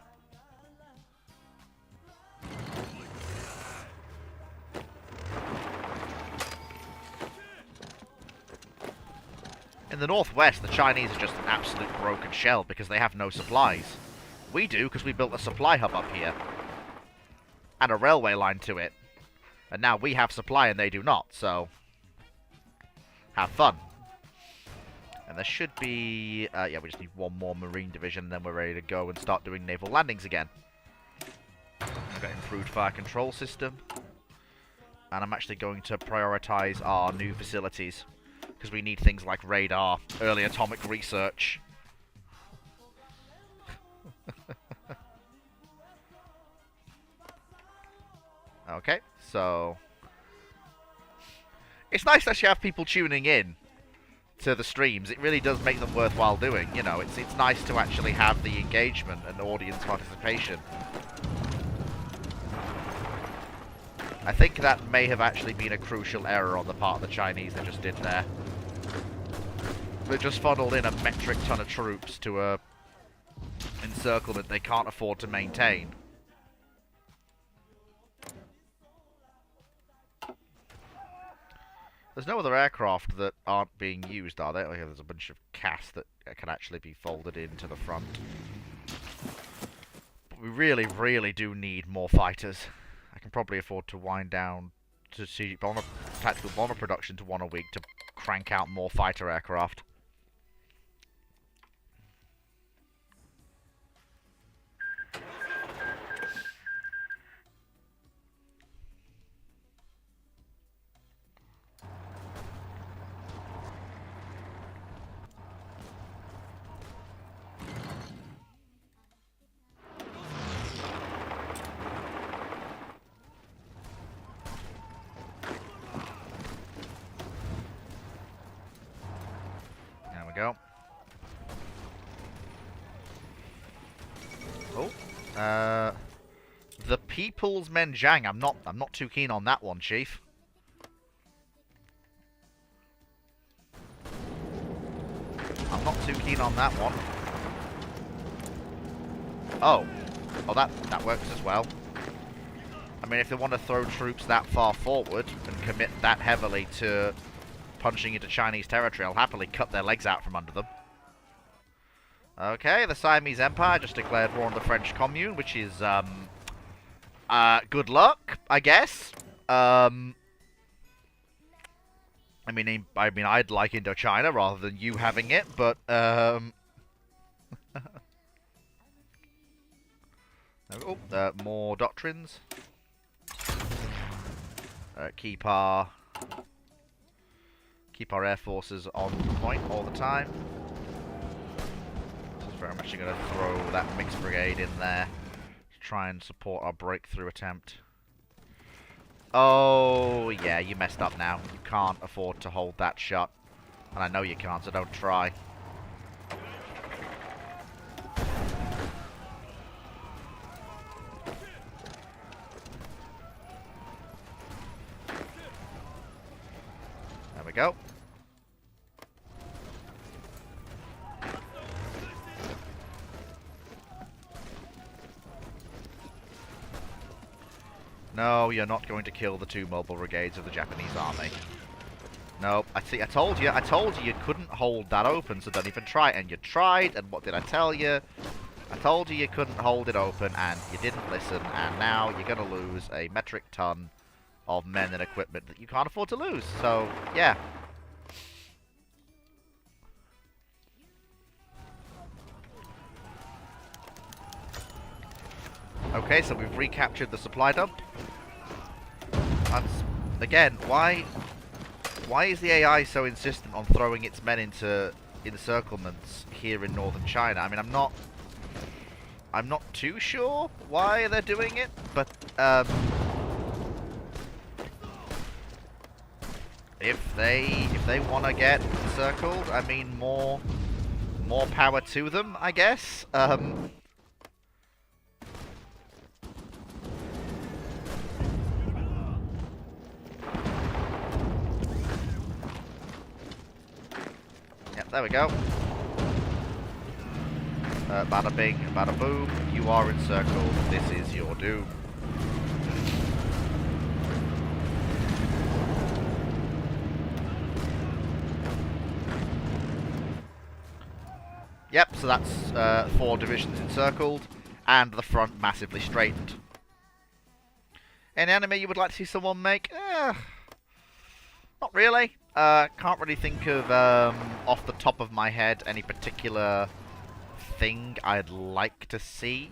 In the northwest, the Chinese are just an absolute broken shell because they have no supplies. We do because we built a supply hub up here. And a railway line to it. And now we have supply and they do not, so... have fun. And there should be... yeah, we just need one more Marine Division and then we're ready to go and start doing naval landings again. We've got improved fire control system. And I'm actually going to prioritize our new facilities. Because we need things like radar, early atomic research. Okay, so... it's nice to actually have people tuning in to the streams. It really does make them worthwhile doing. You know, it's nice to actually have the engagement and audience participation. I think that may have actually been a crucial error on the part of the Chinese they just did there. They just funneled in a metric ton of troops to a encirclement they can't afford to maintain. There's no other aircraft that aren't being used, are there? Oh, yeah, there's a bunch of CAS that can actually be folded into the front. But we really, really do need more fighters. I can probably afford to wind down to tactical bomber production to 1 a week to crank out more fighter aircraft. Go. Oh, the People's Menjiang. I'm not too keen on that one, Chief. I'm not too keen on that one. Oh, that works as well. I mean, if they want to throw troops that far forward and commit that heavily to punching into Chinese territory, I'll happily cut their legs out from under them. Okay, the Siamese Empire just declared war on the French Commune, which is, good luck, I guess. I mean, I'd like Indochina rather than you having it, but, more doctrines. Keep our air forces on point all the time. This is very much going to throw that mixed brigade in there to try and support our breakthrough attempt. Oh, yeah, you messed up now. You can't afford to hold that shut. And I know you can't, so don't try. There we go. No, you're not going to kill the 2 mobile brigades of the Japanese army. No, I told you you couldn't hold that open, so don't even try. And you tried, and what did I tell you? I told you couldn't hold it open, and you didn't listen, and now you're going to lose a metric ton of men and equipment that you can't afford to lose. So, yeah. Okay, so we've recaptured the supply dump. Again, why is the AI so insistent on throwing its men into encirclements here in northern China? I mean, I'm not too sure why they're doing it, but if they want to get encircled, I mean, more power to them, I guess. there we go. Bada bing, bada boom. You are encircled. This is your doom. Yep, so that's 4 divisions encircled, and the front massively straightened. Any anime you would like to see someone make? Not really. Can't really think of, off the top of my head, any particular thing I'd like to see.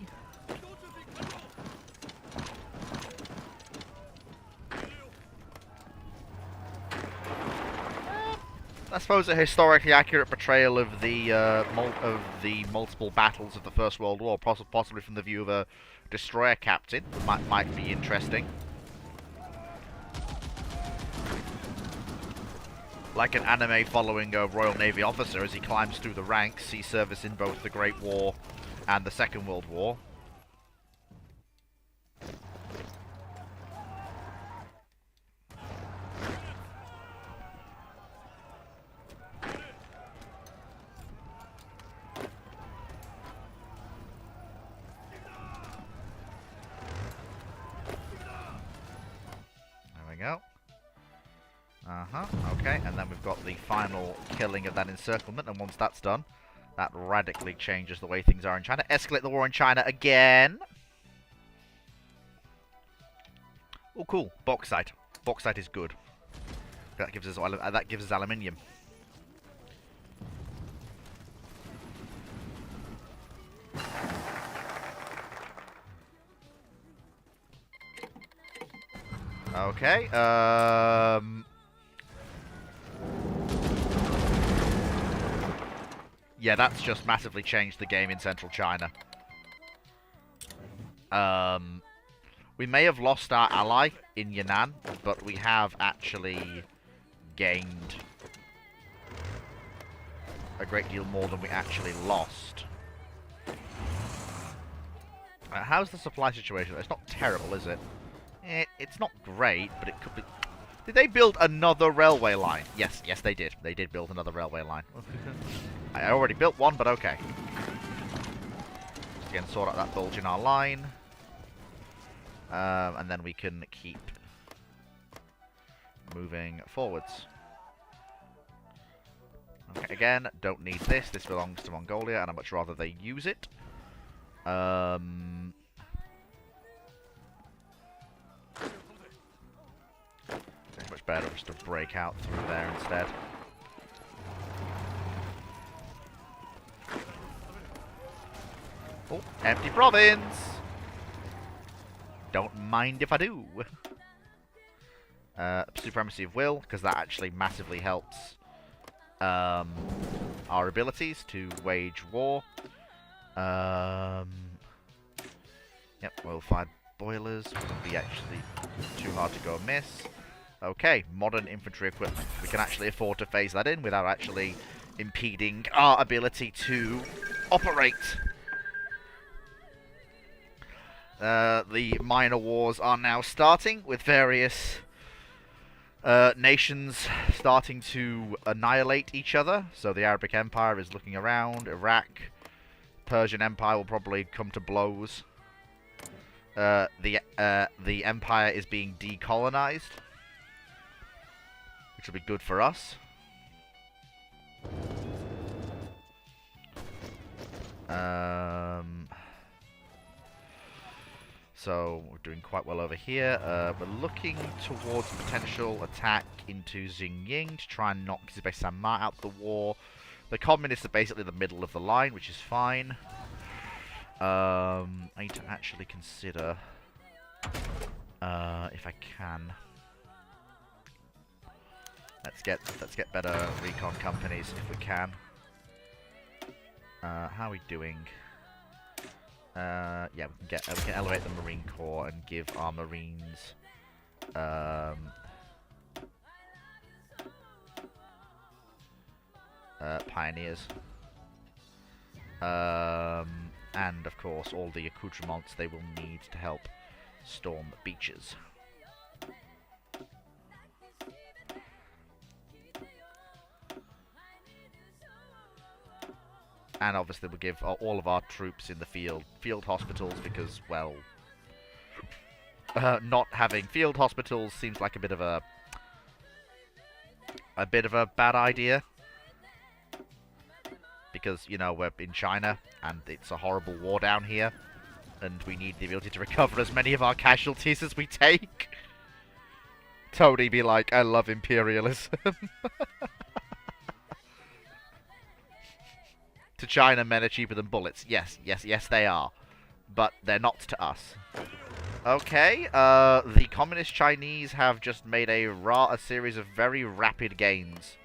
I suppose a historically accurate portrayal of the multiple battles of the First World War, possibly from the view of a destroyer captain, might be interesting. Like an anime following a Royal Navy officer as he climbs through the ranks, sea service in both the Great War and the Second World War. Go. Okay, and then we've got the final killing of that encirclement, and once that's done, that radically changes the way things are in China. Escalate the war in China again. Oh, cool. Bauxite. Bauxite is good. That gives us aluminium. Okay, yeah, that's just massively changed the game in central China. We may have lost our ally in Yunnan, but we have actually gained a great deal more than we actually lost. How's the supply situation? It's not terrible, is it? It's not great, but it could be... Did they build another railway line? Yes, they did. They did build another railway line. I already built one, but okay. Just again, sort out that bulge in our line. And then we can keep moving forwards. Okay, again, don't need this. This belongs to Mongolia, and I'd much rather they use it. It's much better just to break out through there instead. Oh, empty province! Don't mind if I do. Supremacy of will, because that actually massively helps our abilities to wage war. Yep, well-fired boilers wouldn't be actually too hard to go amiss. Okay, modern infantry equipment. We can actually afford to phase that in without actually impeding our ability to operate. The minor wars are now starting, with various nations starting to annihilate each other. So the Arabic Empire is looking around. Iraq, Persian Empire will probably come to blows. The Empire is being decolonized, which will be good for us. So we're doing quite well over here. We're looking towards potential attack into Xinjiang to try and knock Xibei-Sanma out of the war. The communists are basically the middle of the line, which is fine. I need to actually consider if I can. Let's get better recon companies if we can. How are we doing? Yeah, we can elevate the Marine Corps and give our Marines pioneers. And of course all the accoutrements they will need to help storm beaches. And obviously we'll give all of our troops in the field hospitals because, well, not having field hospitals seems like a bit of a bad idea. Because, you know, we're in China, and it's a horrible war down here, and we need the ability to recover as many of our casualties as we take. Tony be like, I love imperialism. To China, men are cheaper than bullets. Yes, yes, yes they are. But they're not to us. Okay, the Communist Chinese have just made a series of very rapid gains.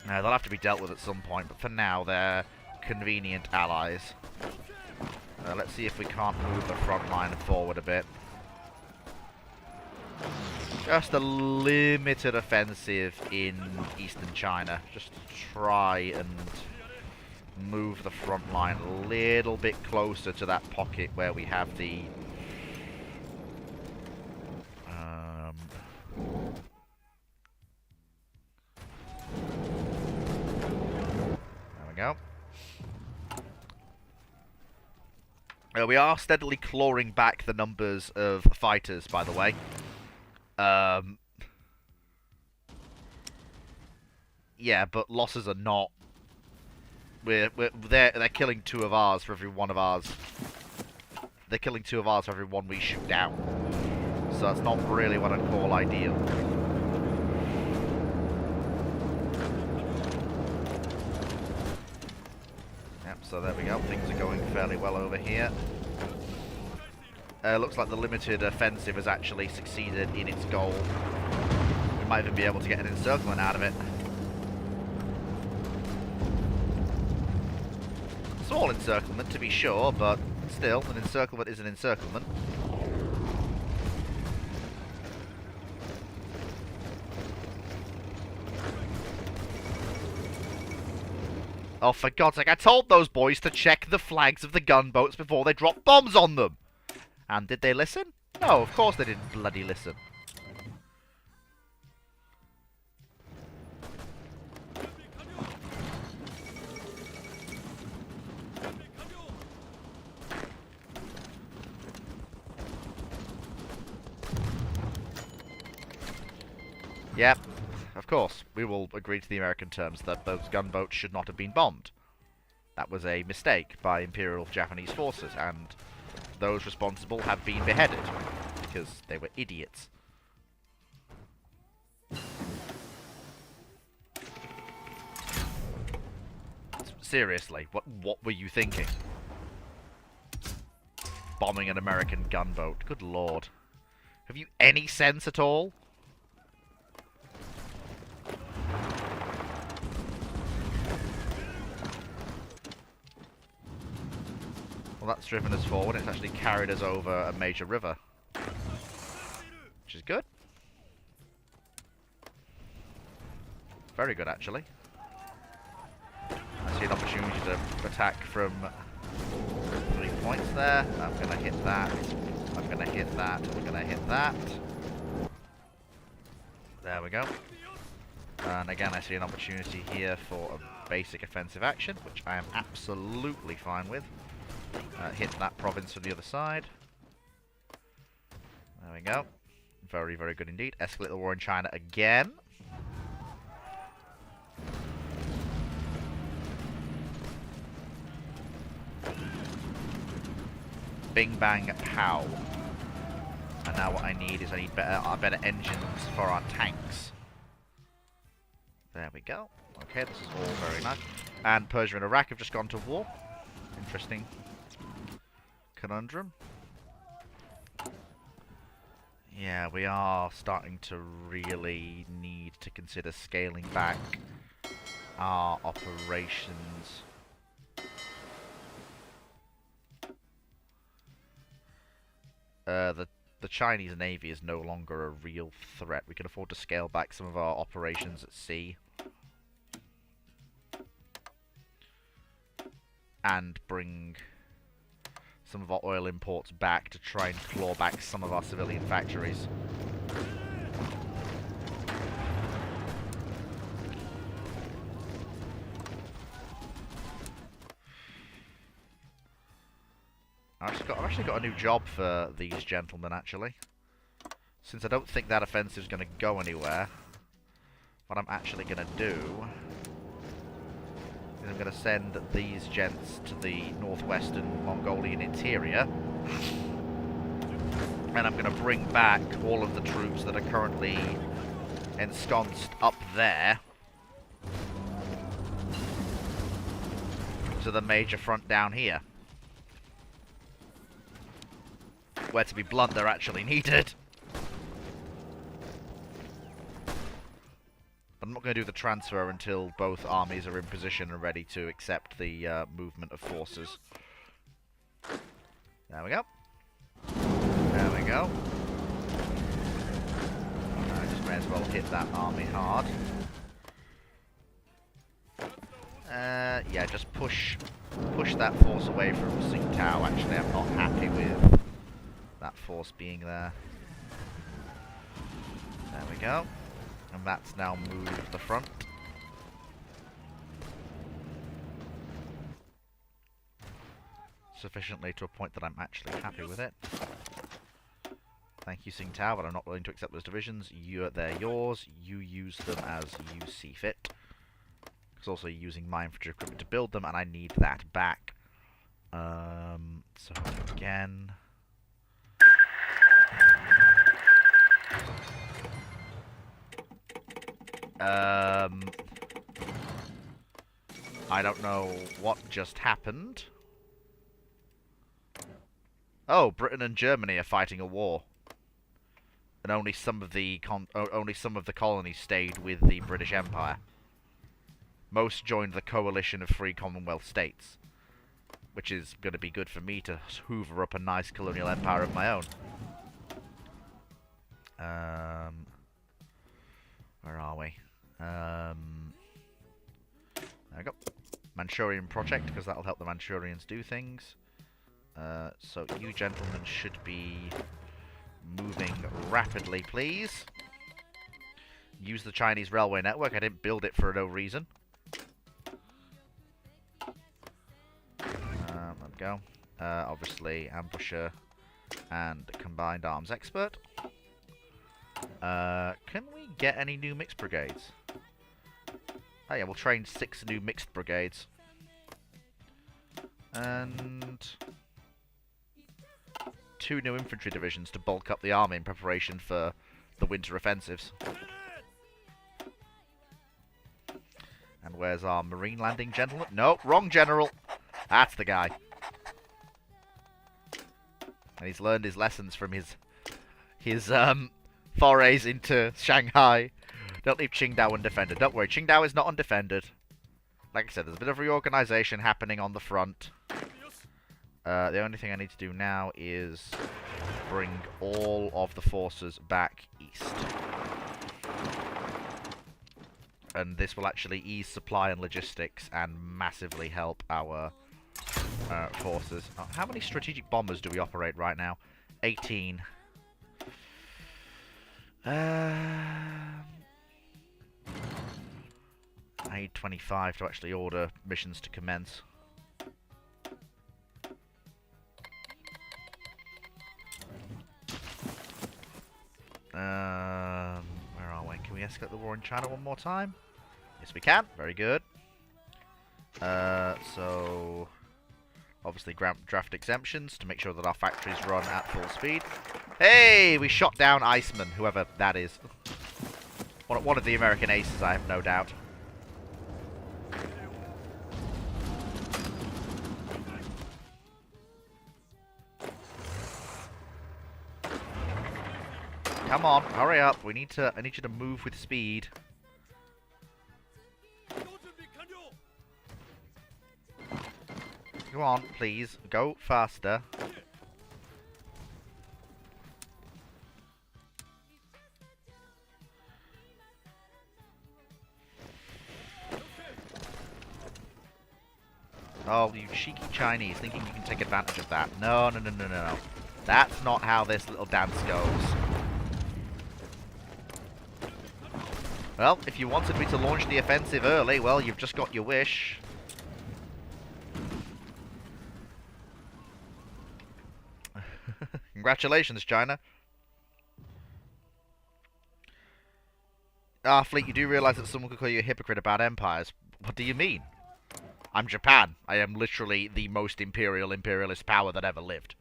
Now, they'll have to be dealt with at some point, but for now, they're convenient allies. Let's see if we can't move the front line forward a bit. Just a limited offensive in eastern China. Just to try and move the front line a little bit closer to that pocket where we have the... There we go. We are steadily clawing back the numbers of fighters, by the way. Yeah, but losses are not. They're killing 2 of ours for every 1 of ours. They're killing 2 of ours for every 1 we shoot down. So that's not really what I'd call ideal. Yep, so there we go. Things are going fairly well over here. Looks like the limited offensive has actually succeeded in its goal. We might even be able to get an encirclement out of it. Small encirclement, to be sure, but still, an encirclement is an encirclement. Oh, for God's sake, I told those boys to check the flags of the gunboats before they dropped bombs on them! And did they listen? No, of course they didn't bloody listen. Yep, of course. We will agree to the American terms that those gunboats should not have been bombed. That was a mistake by Imperial Japanese forces, and those responsible have been beheaded because they were idiots. Seriously, what were you thinking? Bombing an American gunboat. Good lord. Have you any sense at all? Well, that's driven us forward. It's actually carried us over a major river. Which is good. Very good, actually. I see an opportunity to attack from 3 points there. I'm going to hit that. I'm going to hit that. We're going to hit that. There we go. And again, I see an opportunity here for a basic offensive action, which I am absolutely fine with. Hit that province from the other side. There we go. Very, very good indeed. Escalate the war in China again. Bing, bang, pow. And now what I need is I need better engines for our tanks. There we go. Okay, this is all very nice. And Persia and Iraq have just gone to war. Interesting conundrum. Yeah, we are starting to really need to consider scaling back our operations. The Chinese Navy is no longer a real threat. We can afford to scale back some of our operations at sea. And bring some of our oil imports back to try and claw back some of our civilian factories. I've actually got a new job for these gentlemen, actually. Since I don't think that offensive's going to go anywhere, what I'm actually going to do is I'm going to send these gents to the northwestern Mongolian interior. And I'm going to bring back all of the troops that are currently ensconced up there to the major front down here. Where, to be blunt, they're actually needed. But I'm not going to do the transfer until both armies are in position and ready to accept the movement of forces. There we go. There we go. I just may as well hit that army hard. Yeah, just push that force away from Tsingtao. Actually, I'm not happy with that force being there. There we go. And that's now moved the front. Sufficiently to a point that I'm actually happy with it. Thank you, Tsingtao, but I'm not willing to accept those divisions. They're yours. You use them as you see fit. Because also using my infantry equipment to build them, and I need that back. So again... I don't know what just happened. Oh, Britain and Germany are fighting a war. And only some of the colonies stayed with the British Empire. Most joined the coalition of free Commonwealth states, which is going to be good for me to hoover up a nice colonial empire of my own. Where are we? There we go. Manchurian project, because that'll help the Manchurians do things. So you gentlemen should be moving rapidly, please. Use the Chinese railway network. I didn't build it for no reason. There we go. Obviously, ambusher and combined arms expert. Can we get any new mixed brigades? Oh yeah, we'll train 6 new mixed brigades. And 2 new infantry divisions to bulk up the army in preparation for the winter offensives. And where's our marine landing gentleman? No, wrong general. That's the guy. And he's learned his lessons from his forays into Shanghai. Don't leave Qingdao undefended. Don't worry, Qingdao is not undefended. Like I said, there's a bit of reorganization happening on the front. The only thing I need to do now is bring all of the forces back east. And this will actually ease supply and logistics and massively help our forces. Oh, how many strategic bombers do we operate right now? 18. I need 25 to actually order missions to commence. Where are we? Can we escalate the war in China one more time? Yes, we can. Very good. So obviously draft exemptions to make sure that our factories run at full speed. Hey, we shot down Iceman, whoever that is. One of the American aces, I have no doubt. Come on, hurry up. I need you to move with speed. Go on, please. Go faster. Oh, you cheeky Chinese, thinking you can take advantage of that. No, no, no, no, no, no. That's not how this little dance goes. Well, if you wanted me to launch the offensive early, well, you've just got your wish. Congratulations, China. Ah, Fleet, you do realize that someone could call you a hypocrite about empires. What do you mean? I'm Japan. I am literally the most imperialist power that ever lived.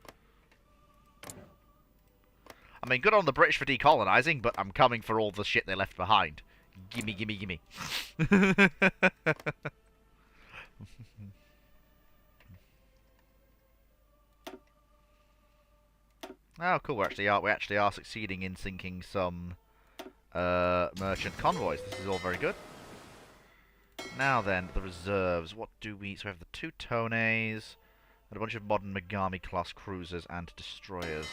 I mean, good on the British for decolonizing, but I'm coming for all the shit they left behind. Gimme, gimme, gimme. Oh, cool. We actually are succeeding in sinking some merchant convoys. This is all very good. Now then, the reserves. What do we... So we have the 2 Tones, and a bunch of modern Megami-class cruisers and destroyers.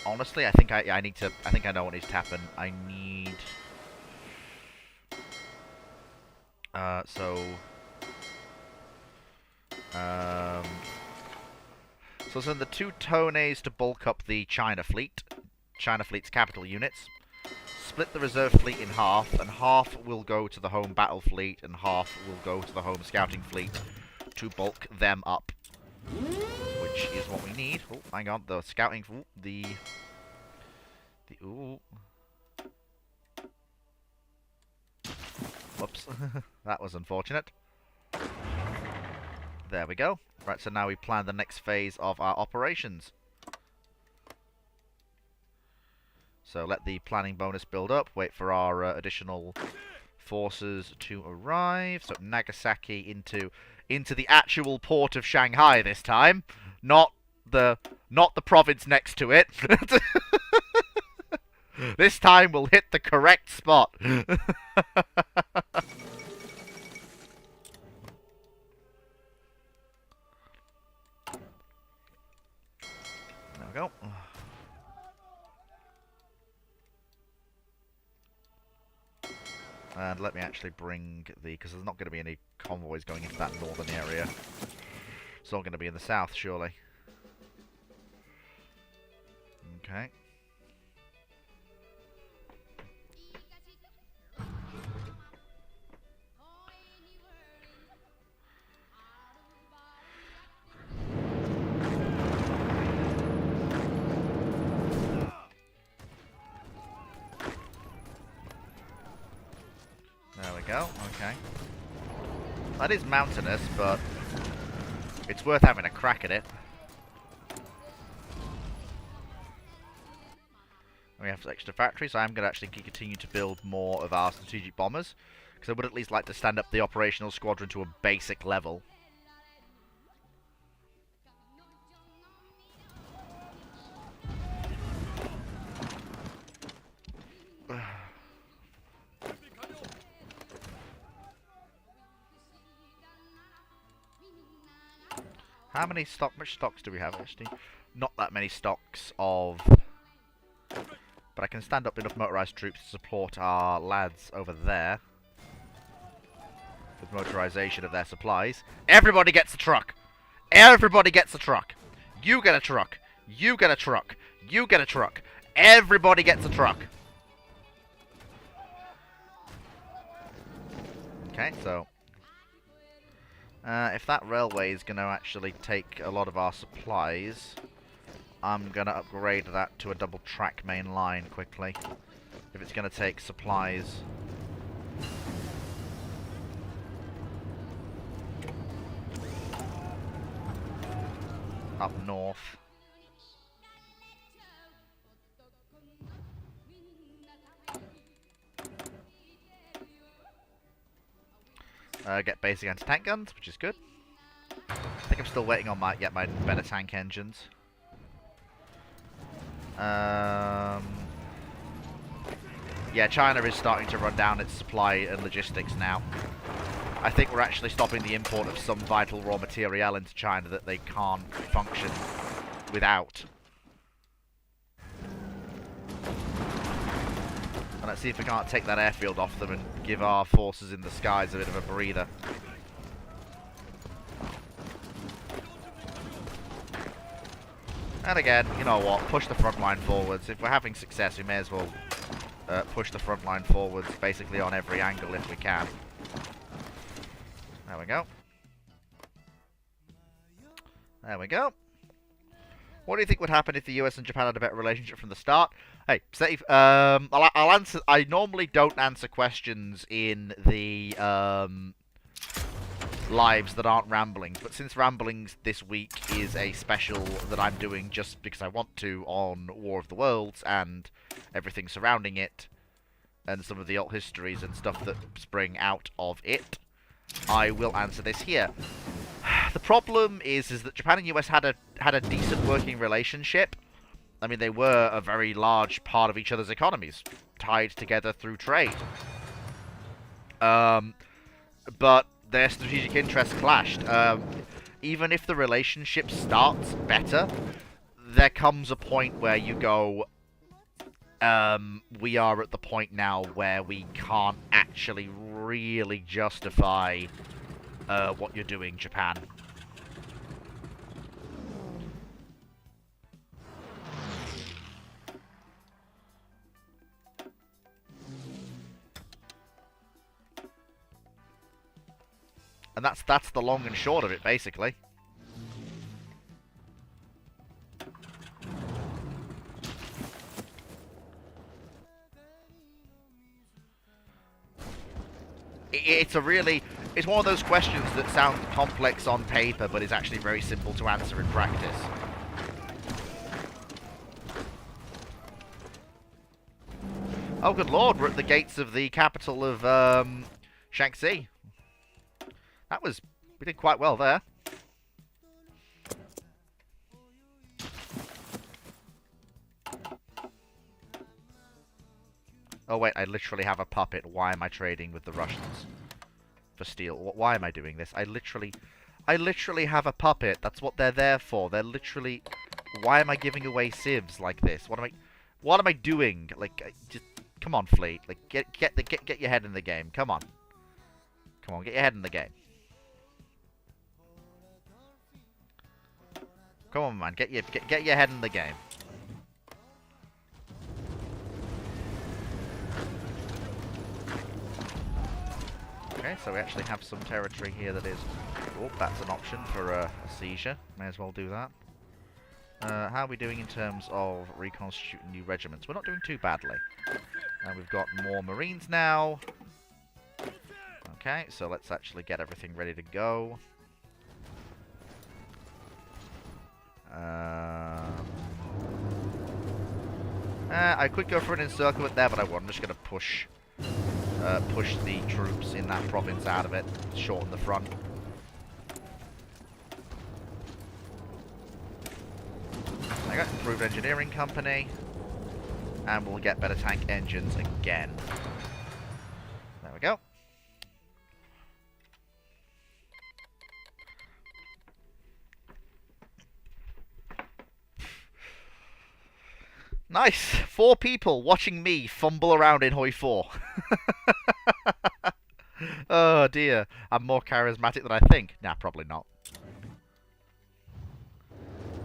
Honestly, I think I need to... I think I know what needs to happen. I need... So send the 2 Tones to bulk up the China fleet. China fleet's capital units. Split the reserve fleet in half, and half will go to the home battle fleet, and half will go to the home scouting fleet to bulk them up. Which is what we need. Oh, hang on, the scouting... Ooh, ooh. Whoops. That was unfortunate. There we go. Right, so now we plan the next phase of our operations. So let the planning bonus build up. Wait for our additional forces to arrive. So Nagasaki into the actual port of Shanghai this time, not the province next to it. This time we'll hit the correct spot. There we go. And let me actually bring the... Because there's not going to be any convoys going into that northern area. It's all going to be in the south, surely. Okay. There we go, okay. That is mountainous, but it's worth having a crack at it. We have extra factories, so I'm going to actually continue to build more of our strategic bombers, because I would at least like to stand up the operational squadron to a basic level. How many much stocks do we have, actually? Not that many stocks of... But I can stand up enough motorized troops to support our lads over there. With motorization of their supplies. Everybody gets a truck! Everybody gets a truck! You get a truck! You get a truck! You get a truck! Everybody gets a truck! Okay, so... if that railway is going to actually take a lot of our supplies, I'm going to upgrade that to a double track main line quickly. If it's going to take supplies... up north. Get basic anti-tank guns, which is good. I think I'm still waiting on my better tank engines. Yeah, China is starting to run down its supply and logistics now. I think we're actually stopping the import of some vital raw material into China that they can't function without. And let's see if we can't take that airfield off them and give our forces in the skies a bit of a breather. And again, you know what, push the front line forwards. If we're having success, we may as well push the front line forwards basically on every angle if we can. There we go. There we go. What do you think would happen if the US and Japan had a better relationship from the start? Hey, Steve, I'll answer. I normally don't answer questions in the lives that aren't ramblings, but since ramblings this week is a special that I'm doing just because I want to on War of the Worlds and everything surrounding it, and some of the alt histories and stuff that spring out of it, I will answer this here. The problem is that Japan and US had a decent working relationship. I mean, they were a very large part of each other's economies, tied together through trade. But their strategic interests clashed. Even if the relationship starts better, there comes a point where you go, we are at the point now where we can't actually really justify what you're doing, Japan. And that's the long and short of it, basically. It's one of those questions that sound complex on paper, but is actually very simple to answer in practice. Oh, good lord, we're at the gates of the capital of, Shaanxi. We did quite well there. Oh wait, I literally have a puppet. Why am I trading with the Russians for steel? Why am I doing this? I literally have a puppet. That's what they're there for. They're literally... Why am I giving away civs like this? What am I doing? Like, just... Come on, fleet. Like, get your head in the game. Come on. Come on, get your head in the game. Come on, man. Get your head in the game. Okay, so we actually have some territory here that is... Oh, that's an option for a seizure. May as well do that. How are we doing in terms of reconstituting new regiments? We're not doing too badly. We've got more Marines now. Okay, so let's actually get everything ready to go. I could go for an encirclement there, but I won't. I'm just going to push the troops in that province out of it, shorten the front. I got improved engineering company, and we'll get better tank engines again. There we go. Nice! 4 people watching me fumble around in Hoi 4. Oh dear. I'm more charismatic than I think. Nah, probably not.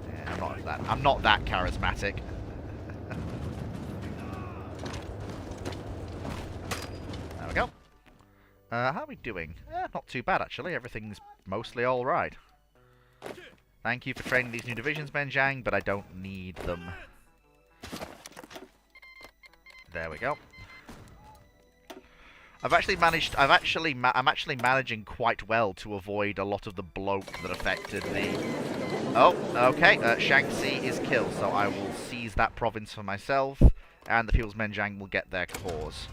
Yeah, I'm not that charismatic. There we go. How are we doing? Not too bad, actually. Everything's mostly alright. Thank you for training these new divisions, Benjang, but I don't need them. There we go. I'm actually managing quite well to avoid a lot of the bloat that affected the... Oh, okay. Shaanxi is killed, so I will seize that province for myself, and the People's Menjang will get their cause,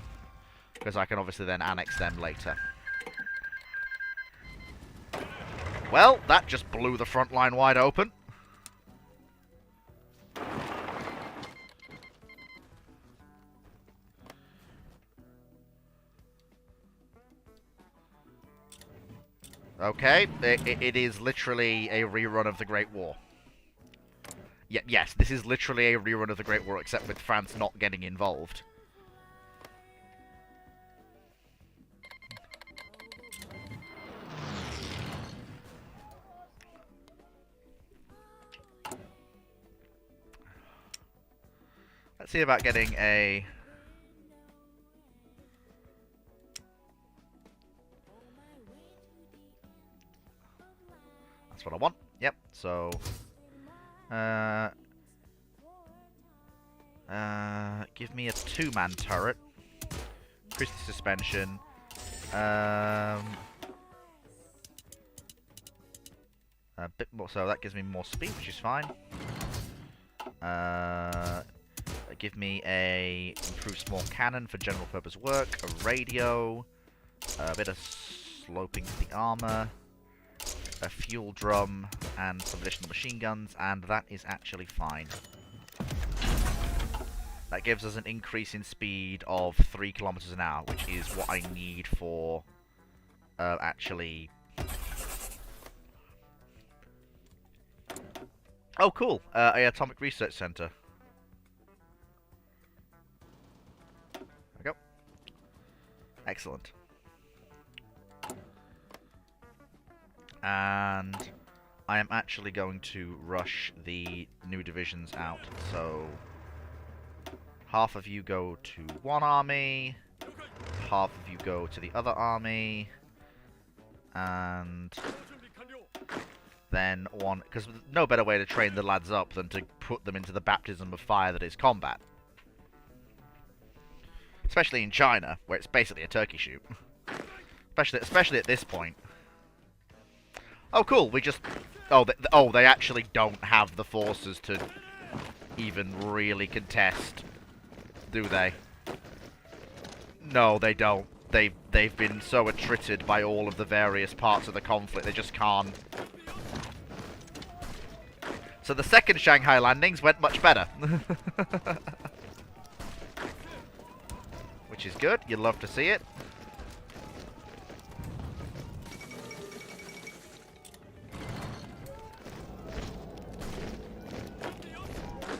because I can obviously then annex them later. Well, that just blew the front line wide open. Okay, it is literally a rerun of the Great War. Yes, this is literally a rerun of the Great War, except with France not getting involved. Let's see about getting a... That's what I want. Yep, so Uh, give me a 2-man turret. Increase the suspension. A bit more, so that gives me more speed, which is fine. Give me a improved small cannon for general purpose work, a radio, a bit of sloping to the armor, a fuel drum, and some additional machine guns, and that is actually fine. That gives us an increase in speed of 3 kilometers an hour, which is what I need for actually... Oh, cool! A atomic research center. There we go. Excellent. And I am actually going to rush the new divisions out, so half of you go to one army, half of you go to the other army, and then one, because no better way to train the lads up than to put them into the baptism of fire that is combat. Especially in China, where it's basically a turkey shoot. Especially at this point. Oh, cool. We just... Oh, they actually don't have the forces to even really contest, do they? No, they don't. They've been so attrited by all of the various parts of the conflict, they just can't. So the second Shanghai landings went much better. Which is good. You'd love to see it.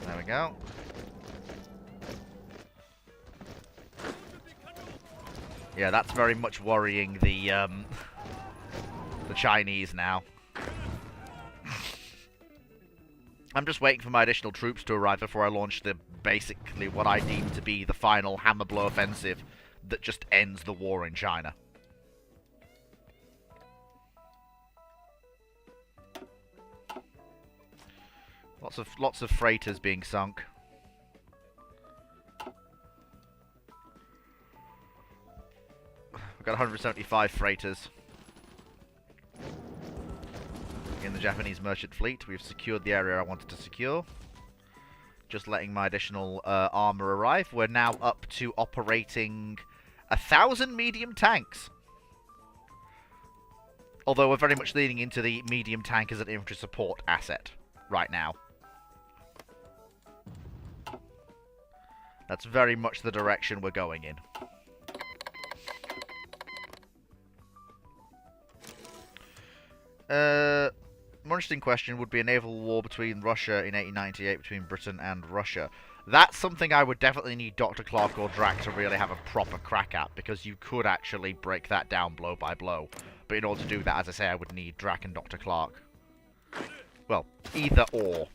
There we go. Yeah, that's very much worrying the Chinese now. I'm just waiting for my additional troops to arrive before I launch basically what I deem to be the final hammer blow offensive that just ends the war in China. Lots of freighters being sunk. We've got 175 freighters in the Japanese merchant fleet. We've secured the area I wanted to secure. Just letting my additional armor arrive. We're now up to operating 1,000 medium tanks. Although we're very much leaning into the medium tank as an infantry support asset right now. That's very much the direction we're going in. More interesting question would be a naval war between Russia in 1898 between Britain and Russia. That's something I would definitely need Dr. Clark or Drac to really have a proper crack at, because you could actually break that down blow by blow. But in order to do that, as I say, I would need Drac and Dr. Clark. Well, either or.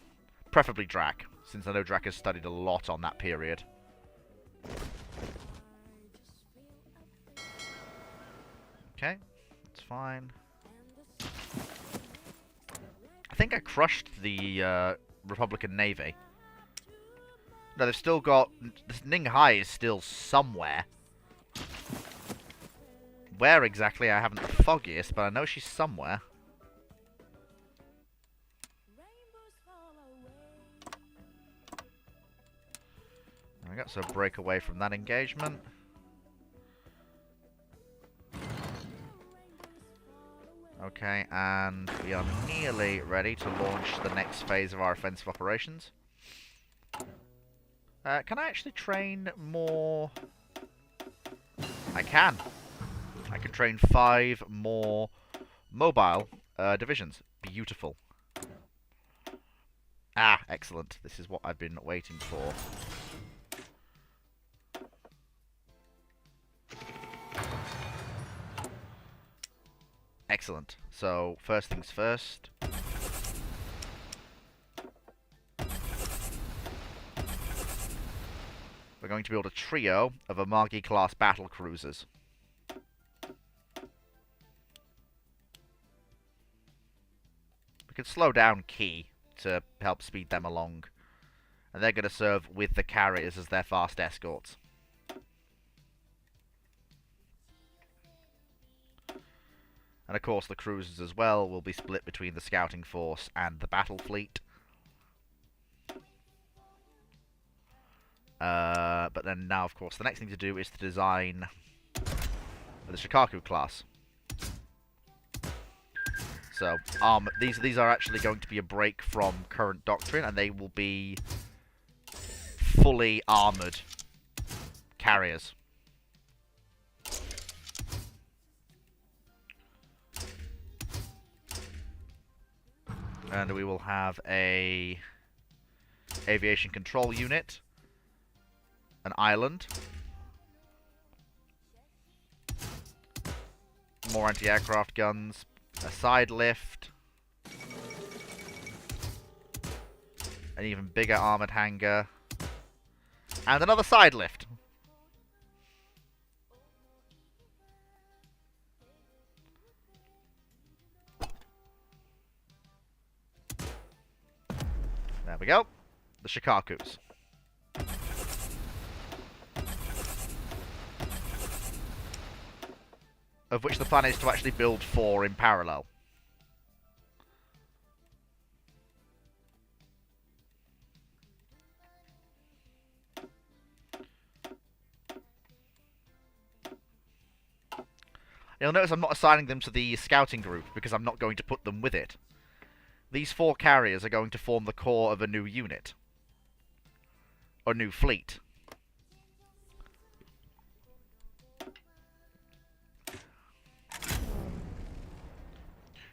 Preferably Drac, since I know Drac has studied a lot on that period. Okay, that's fine. I think I crushed the Republican Navy. No, they've still got... This Ninghai is still somewhere. Where exactly, I haven't the foggiest, but I know she's somewhere. There we go, so break away from that engagement. Okay, and we are nearly ready to launch the next phase of our offensive operations. Can I actually train more? I can. I can train 5 more mobile divisions. Beautiful. Ah, excellent. This is what I've been waiting for. Excellent. So, first things first. We're going to build a trio of Amagi-class battle cruisers. We can slow down Key to help speed them along. And they're going to serve with the carriers as their fast escorts. And of course the cruisers as well will be split between the scouting force and the battle fleet. But then now, of course, the next thing to do is to design the Shikaku class. So, these are actually going to be a break from current doctrine, and they will be fully armoured carriers. And we will have a aviation control unit, an island, more anti-aircraft guns, a side lift, an even bigger armoured hangar, and another side lift. There we go. The Shikakus. Of which the plan is to actually build 4 in parallel. You'll notice I'm not assigning them to the scouting group because I'm not going to put them with it. These 4 carriers are going to form the core of a new unit. Or new fleet.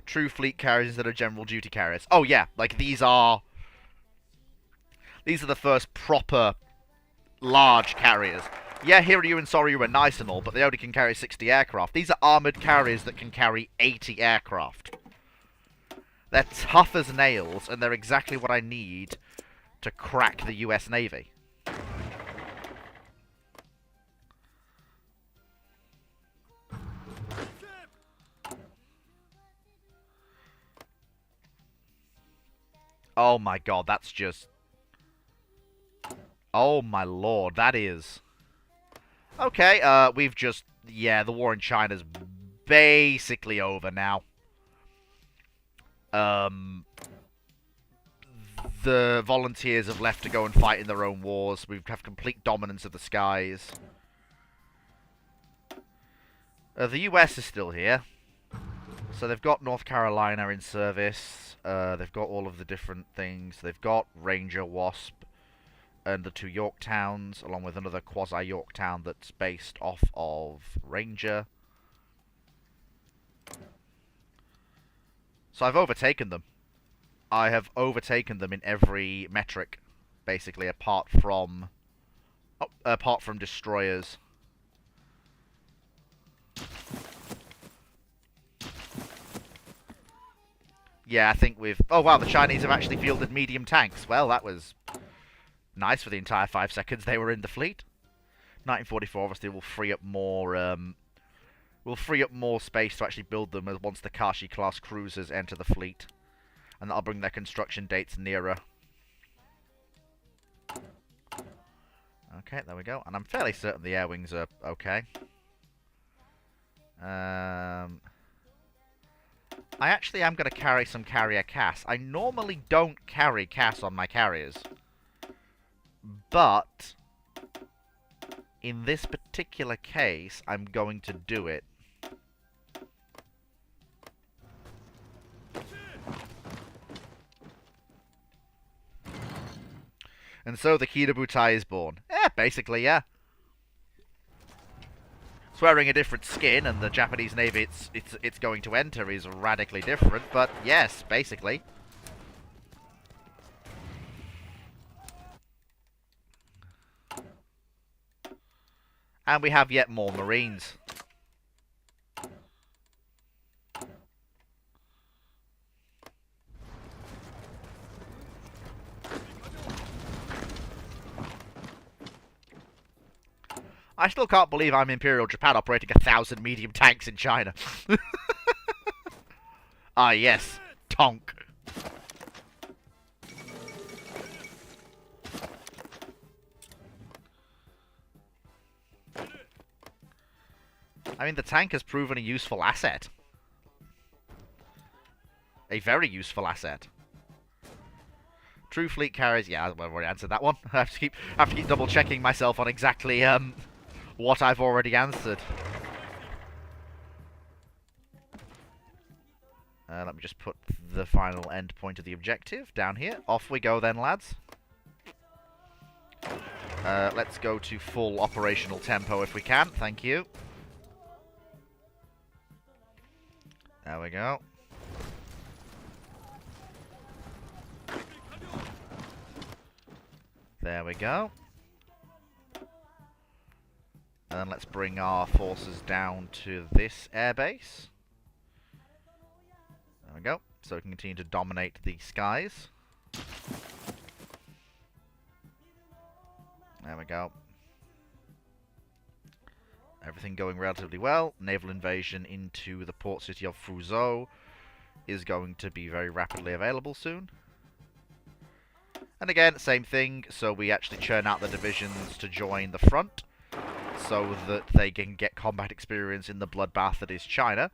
True fleet carriers instead of general duty carriers. Oh yeah, like these are the first proper large carriers. Yeah, Hiryu and Soryu are nice and all, but they only can carry 60 aircraft. These are armoured carriers that can carry 80 aircraft. They're tough as nails, and they're exactly what I need to crack the US Navy. Oh my god, that's just... Oh my lord, that is... Okay, we've just... Yeah, the war in China's basically over now. The volunteers have left to go and fight in their own wars. We have complete dominance of the skies. The US is still here. So they've got North Carolina in service. They've got all of the different things. They've got Ranger, Wasp, and the 2 Yorktowns, along with another quasi-Yorktown that's based off of Ranger. So I've overtaken them. I have overtaken them in every metric, basically, apart from destroyers. Yeah, I think we've... Oh wow, the Chinese have actually fielded medium tanks. Well, that was nice for the entire 5 seconds they were in the fleet. 1944 obviously will free up more... will free up more space to actually build them as once the Kashi-class cruisers enter the fleet. And that'll bring their construction dates nearer. Okay, there we go. And I'm fairly certain the air wings are okay. I actually am going to carry some carrier CAS. I normally don't carry CAS on my carriers. But in this particular case, I'm going to do it. And so the Kirabutai is born. Yeah, basically, yeah. It's wearing a different skin, and the Japanese Navy it's going to enter is radically different, but yes, basically. And we have yet more Marines. I still can't believe I'm Imperial Japan operating 1,000 medium tanks in China. Ah, yes. Tonk. I mean, the tank has proven a useful asset. A very useful asset. True fleet carriers, yeah, I've already answered that one. I have to keep double checking myself on exactly what I've already answered. Let me just put the final end point of the objective down here. Off we go then, lads. Let's go to full operational tempo if we can. Thank you. There we go. There we go. And let's bring our forces down to this airbase. There we go. So we can continue to dominate the skies. There we go. Everything going relatively well. Naval invasion into the port city of Fuzhou is going to be very rapidly available soon. And again, same thing, so we actually churn out the divisions to join the front, so that they can get combat experience in the bloodbath that is China.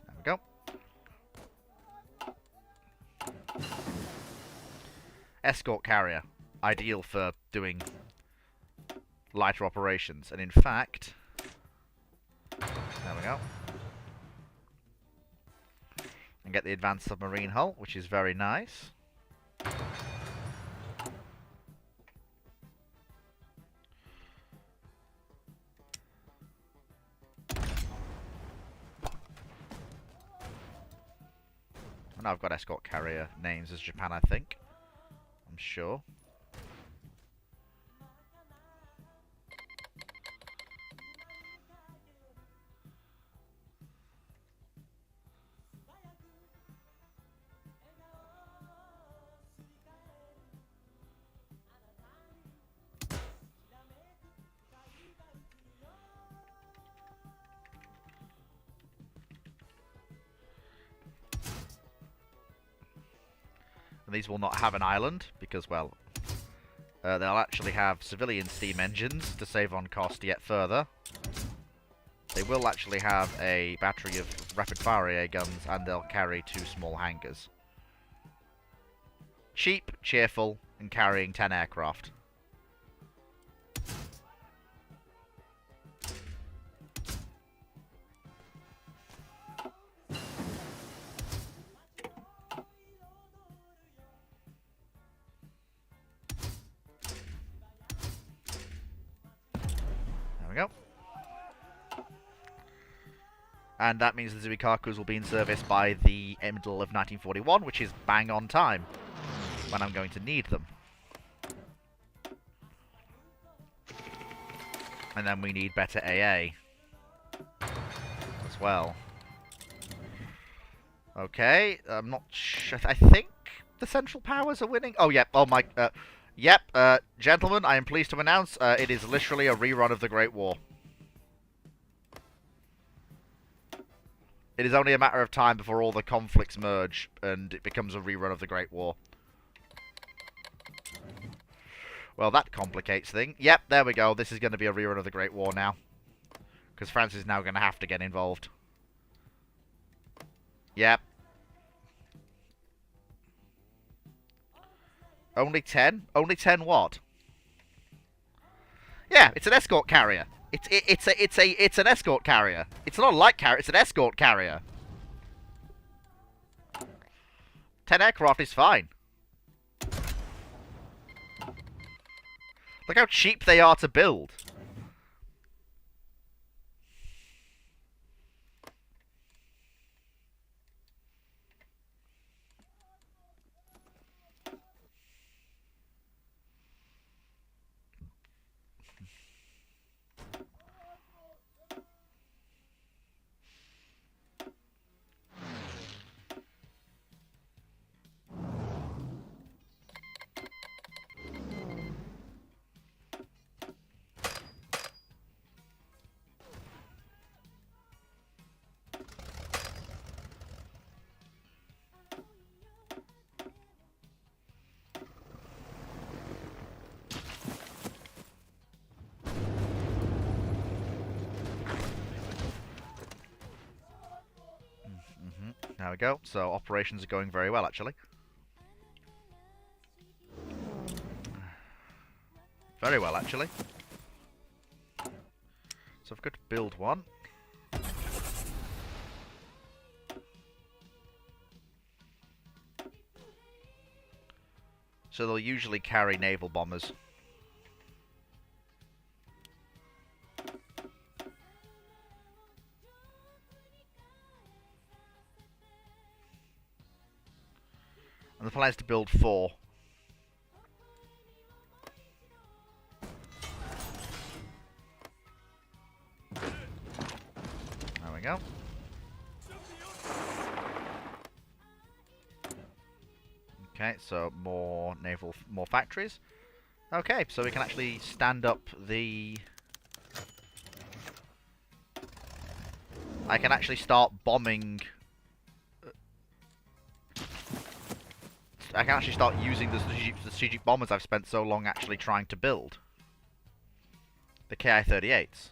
There we go. Escort carrier. Ideal for doing lighter operations. And in fact... There we go. And get the advanced submarine hull, which is very nice. And I've got escort carrier names as Japan, I think. I'm sure. And these will not have an island, because, well, they'll actually have civilian steam engines to save on cost yet further. They will actually have a battery of rapid-fire AA guns, and they'll carry 2 small hangars. Cheap, cheerful, and carrying 10 aircraft. There we go. And that means the Zuikakus will be in service by the middle of 1941, which is bang on time, when I'm going to need them. And then we need better AA as well. Okay, I'm not sure. I think the Central Powers are winning. Oh, yep. Oh, my... Yep, gentlemen, I am pleased to announce it is literally a rerun of the Great War. It is only a matter of time before all the conflicts merge and it becomes a rerun of the Great War. Well, that complicates things. Yep, there we go. This is going to be a rerun of the Great War now. Because France is now going to have to get involved. Yep. Only 10? Only 10 what? Yeah, it's an escort carrier. It's an escort carrier. It's not a light carrier, it's an escort carrier. 10 aircraft is fine. Look how cheap they are to build. There we go. So operations are going very well, actually. Very well, actually. So I've got to build one. So they'll usually carry naval bombers. And the plan is to build 4. There we go. Okay, so more factories. Okay, so we can actually stand up the... I can actually start bombing... I can actually start using the strategic bombers I've spent so long actually trying to build. The Ki-38s.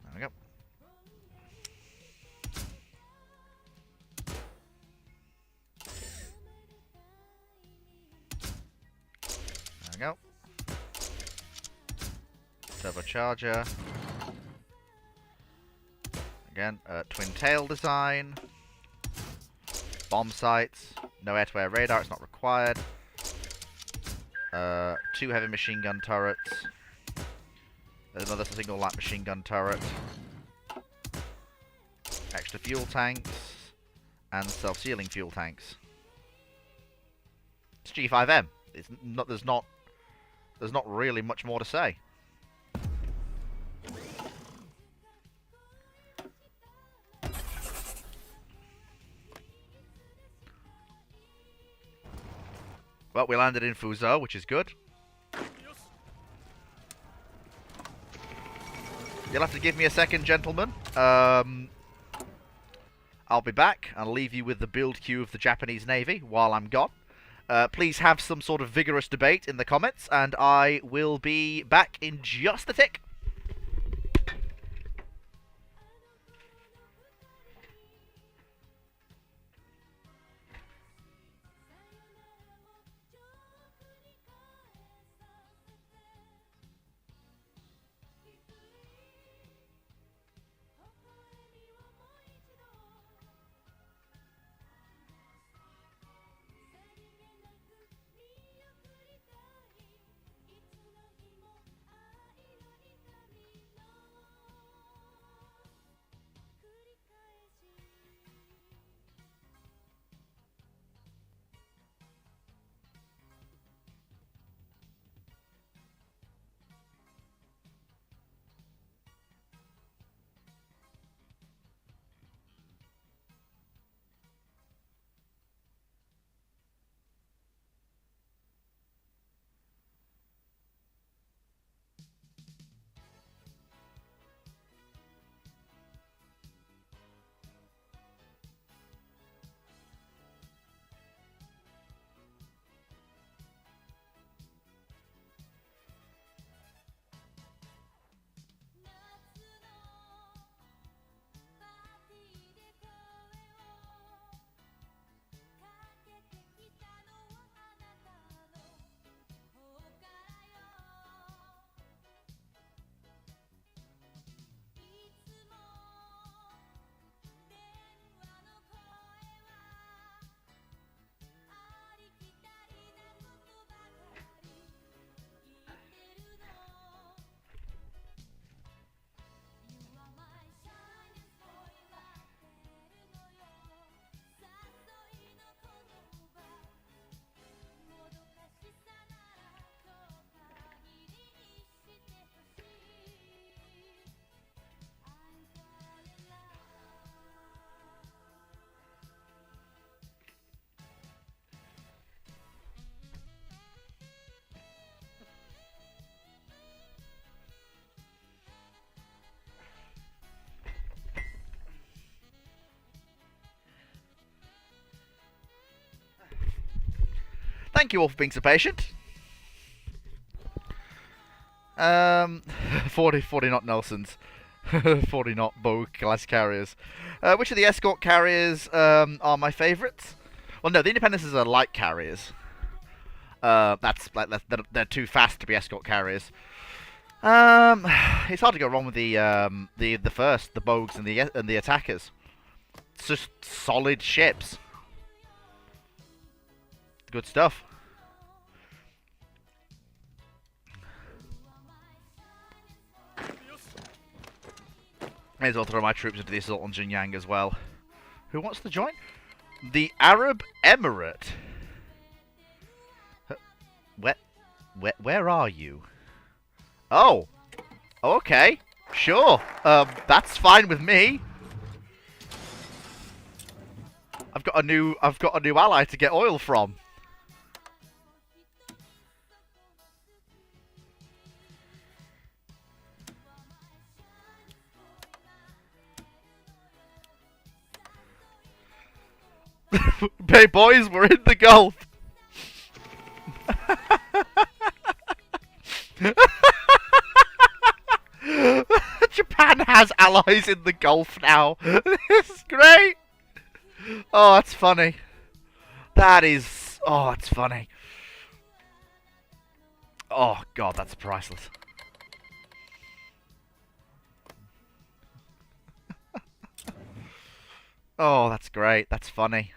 There we go. There we go. Turbocharger. Again, twin tail design. Bomb sights. No air-to-air radar, it's not required. 2 heavy machine gun turrets. There's another single light machine gun turret. Extra fuel tanks. And self-sealing fuel tanks. It's G5M. It's not, there's not really much more to say. Well, we landed in Fuzhou, which is good. You'll have to give me a second, gentlemen. I'll be back. I'll leave you with the build queue of the Japanese Navy while I'm gone. Please have some sort of vigorous debate in the comments, and I will be back in just a tick. thank you all for being so patient. 40 knot Nelsons. 40 knot bow class carriers. Which of the escort carriers are my favourites? Well, no, the Independences are light carriers. They're too fast to be escort carriers. It's hard to go wrong with the Bogues and the attackers. It's just solid ships. Good stuff. May as well throw my troops into the assault on Jinyang as well. Who wants to join? The Arab Emirate. Where are you? Oh, okay, sure. That's fine with me. I've got a new ally to get oil from. Hey boys, we're in the Gulf. Japan has allies in the Gulf now. This is great. Oh, that's funny. That is... Oh, that's funny. Oh, God, that's priceless. Oh, that's great. That's funny.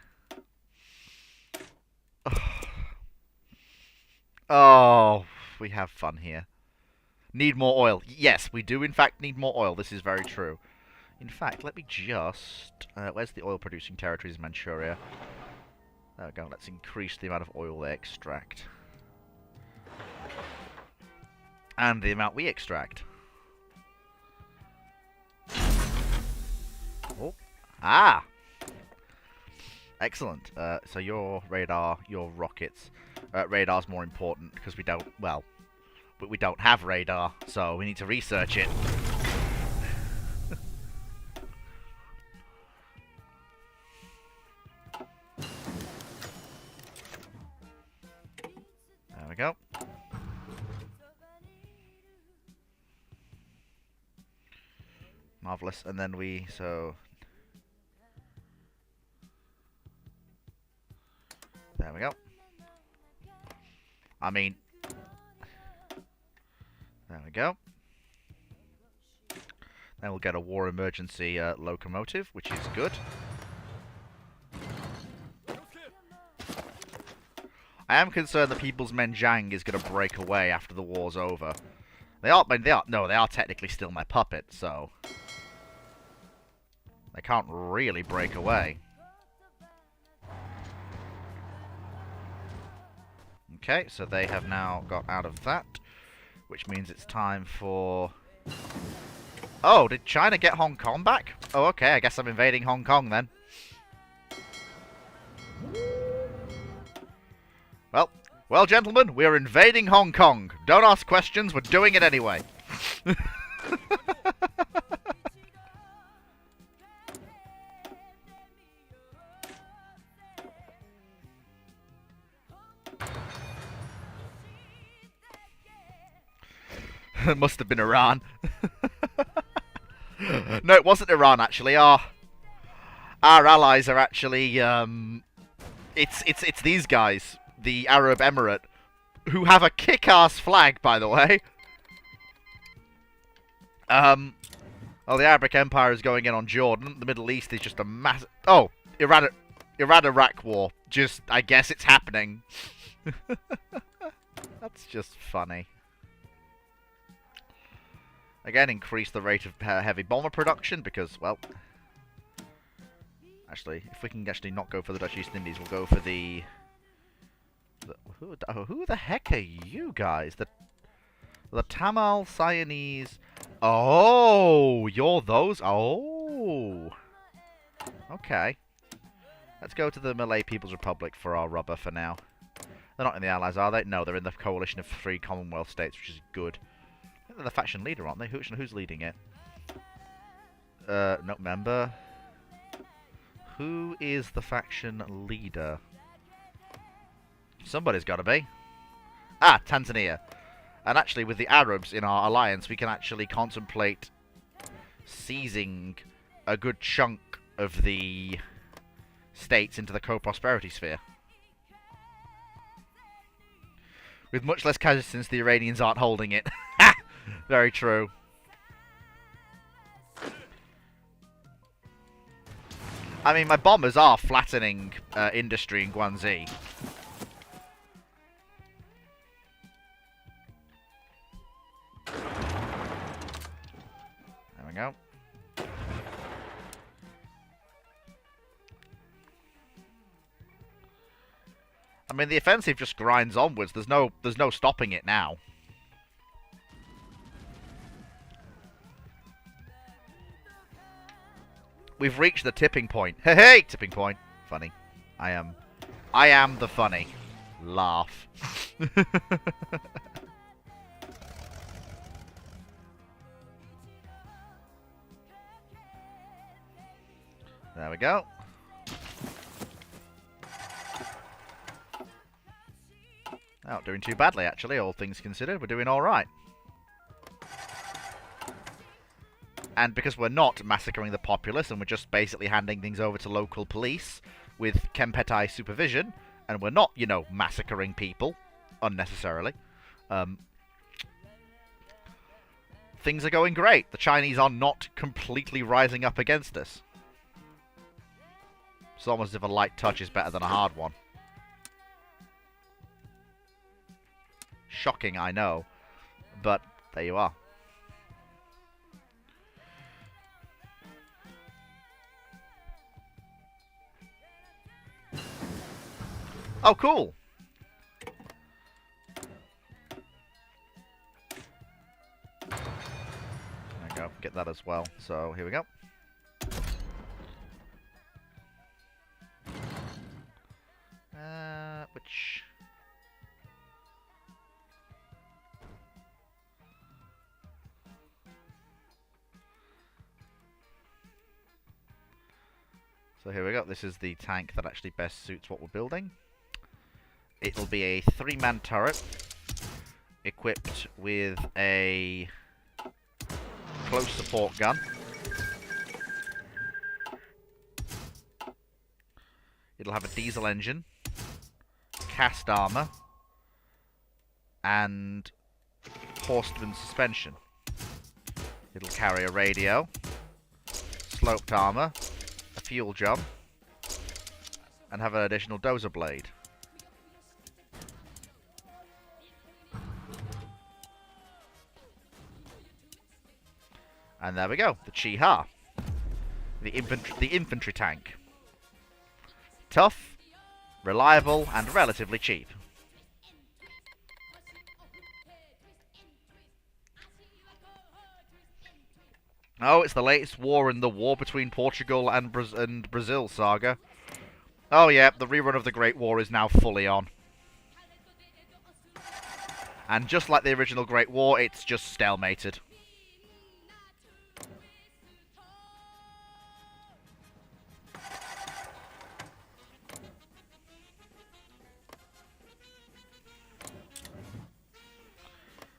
Oh, we have fun here. Need more oil. Yes, we do in fact need more oil. This is very true. In fact, let me just... where's the oil-producing territories in Manchuria? There we go. Let's increase the amount of oil they extract. And the amount we extract. Oh. Ah! Excellent. So your radar, your rockets. Radar's more important because we don't... Well... But we don't have radar, so we need to research it. There we go. Marvellous. And then so... There we go. I mean... There we go. Then we'll get a war emergency locomotive, which is good. I am concerned that People's Menjang is going to break away after the war's over. They are technically still my puppet, so they can't really break away. Okay, so they have now got out of that. Which means it's time for... Oh, did China get Hong Kong back? Oh, okay, I guess I'm invading Hong Kong then. Well, gentlemen, we're invading Hong Kong. Don't ask questions, we're doing it anyway. It must have been Iran. No, it wasn't Iran, actually. Our allies are actually... It's these guys. The Arab Emirate. Who have a kick-ass flag, by the way. Oh, the Arabic Empire is going in on Jordan. The Middle East is just a massive... Oh, Iran-Iraq war. Just, I guess it's happening. That's just funny. Again, increase the rate of heavy bomber production because, well... Actually, if we can actually not go for the Dutch East Indies, we'll go for the who the heck are you guys? The Tamil Siamese... Oh, you're those? Oh. Okay. Let's go to the Malay People's Republic for our rubber for now. They're not in the Allies, are they? No, they're in the coalition of 3 Commonwealth states, which is good. I think they're the faction leader, aren't they? Who's leading it? No, member. Who is the faction leader? Somebody's got to be. Ah, Tanzania. And actually, with the Arabs in our alliance, we can actually contemplate seizing a good chunk of the states into the co-prosperity sphere. With much less casualties since the Iranians aren't holding it. Very true. I mean, my bombers are flattening industry in Guangxi. There we go. I mean, the offensive just grinds onwards. There's no stopping it now. We've reached the tipping point. Hey, hey, tipping point. Funny. I am the funny. Laugh. There we go. Not doing too badly, actually, all things considered. We're doing alright. And because we're not massacring the populace, and we're just basically handing things over to local police with Kempetai supervision, and we're not, you know, massacring people unnecessarily, things are going great. The Chinese are not completely rising up against us. It's almost as if a light touch is better than a hard one. Shocking, I know. But there you are. Oh, cool. There we go. Get that as well. So, here we go. Which... So here we go. This is the tank that actually best suits what we're building. It'll be a 3-man turret equipped with a close support gun. It'll have a diesel engine, cast armor, and Horstman suspension. It'll carry a radio, sloped armor, a fuel jump, and have an additional dozer blade. And there we go, the Chi-Ha, the infantry tank. Tough, reliable, and relatively cheap. Oh, it's the latest war in the war between Portugal and Brazil saga. Oh yeah, the rerun of the Great War is now fully on. And just like the original Great War, it's just stalemated.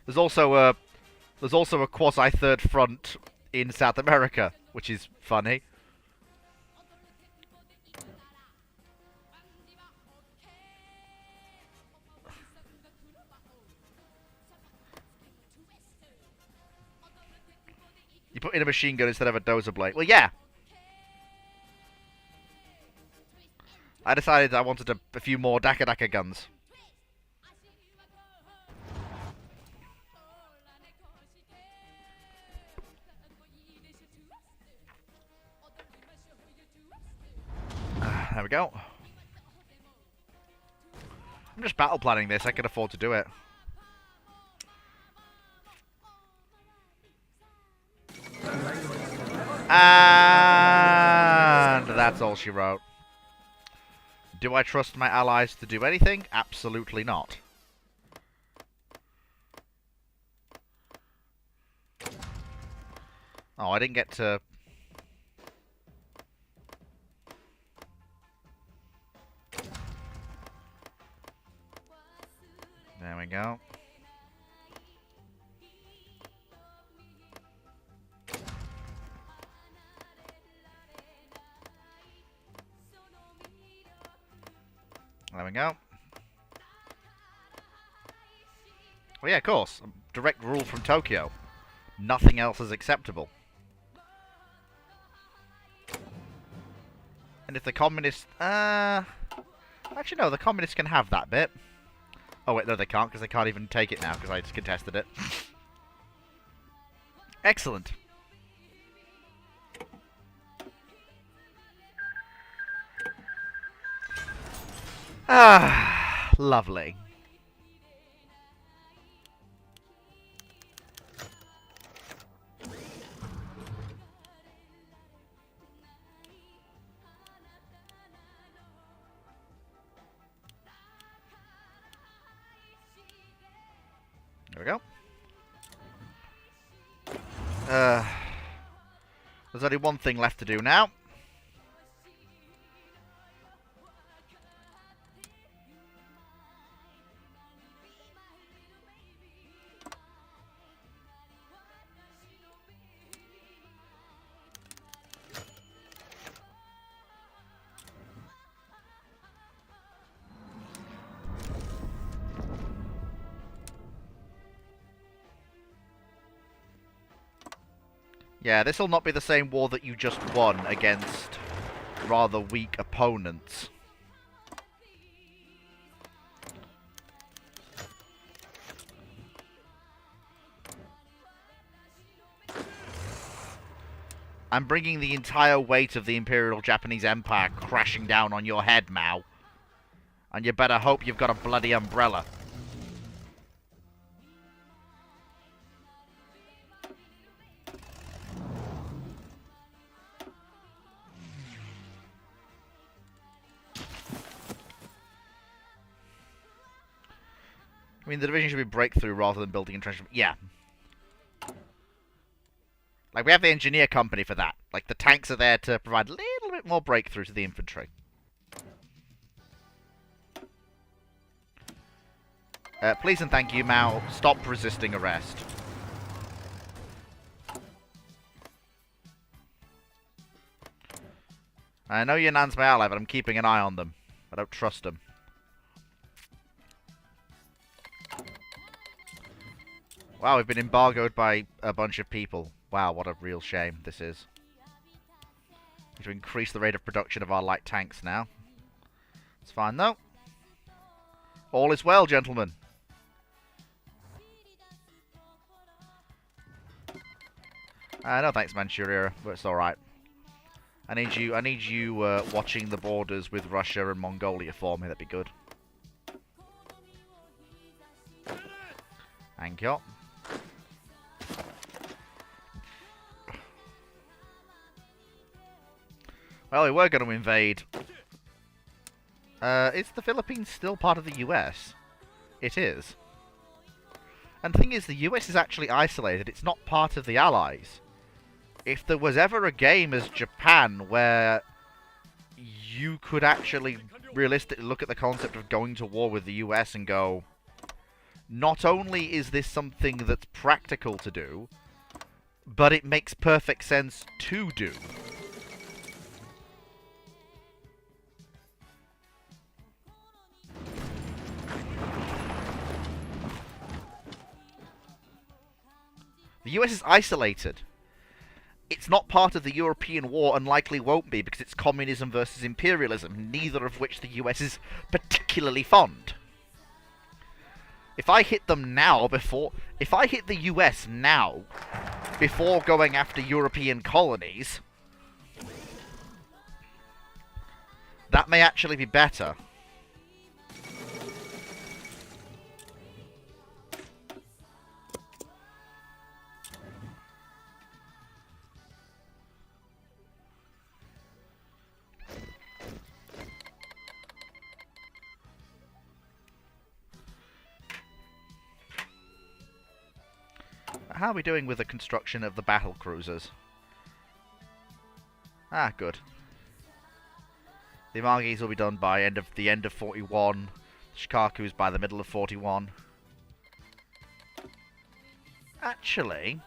There's also a quasi-third front in South America, which is funny. You put in a machine gun instead of a dozer blade. Well, yeah. I decided I wanted a few more Daka guns. There we go. I'm just battle planning this. I can afford to do it. And that's all she wrote. Do I trust my allies to do anything? Absolutely not. Oh, I didn't get to... There we go. There we go. Well, yeah, of course. Direct rule from Tokyo. Nothing else is acceptable. And if the communists... actually, no, the communists can have that bit. Oh, wait, no, they can't, because they can't even take it now, because I just contested it. Excellent. Ah, lovely. There we go. There's only one thing left to do now. Yeah, this will not be the same war that you just won against rather weak opponents. I'm bringing the entire weight of the Imperial Japanese Empire crashing down on your head, Mao. And you better hope you've got a bloody umbrella. I mean, the division should be breakthrough rather than building entrenchment. Yeah. Like, we have the engineer company for that. Like, the tanks are there to provide a little bit more breakthrough to the infantry. Please and thank you, Mao. Stop resisting arrest. I know Yunnan's my ally, but I'm keeping an eye on them. I don't trust them. Wow, we've been embargoed by a bunch of people. Wow, what a real shame this is. We need to increase the rate of production of our light tanks now. It's fine, though. All is well, gentlemen. No thanks, Manchuria, but it's alright. I need you watching the borders with Russia and Mongolia for me, that'd be good. Thank you. Well, we were going to invade. Is the Philippines still part of the US? It is. And the thing is, the US is actually isolated. It's not part of the Allies. If there was ever a game as Japan where you could actually realistically look at the concept of going to war with the US and go, not only is this something that's practical to do, but it makes perfect sense to do. The US is isolated. It's not part of the European war and likely won't be because it's communism versus imperialism, neither of which the US is particularly fond. If I hit them now if I hit the US now, before going after European colonies, that may actually be better. How are we doing with the construction of the battle cruisers? Ah, good. The Margis will be done by the end of 41. Shikaku's by the middle of 41. Actually...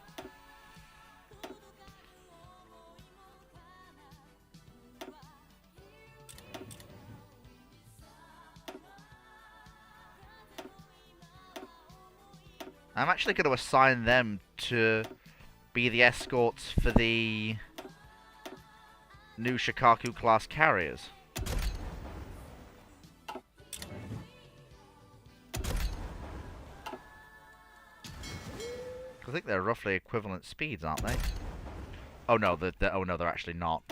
I'm actually going to assign them to be the escorts for the new Shikaku-class carriers. I think they're roughly equivalent speeds, aren't they? Oh no, oh no, they're actually not.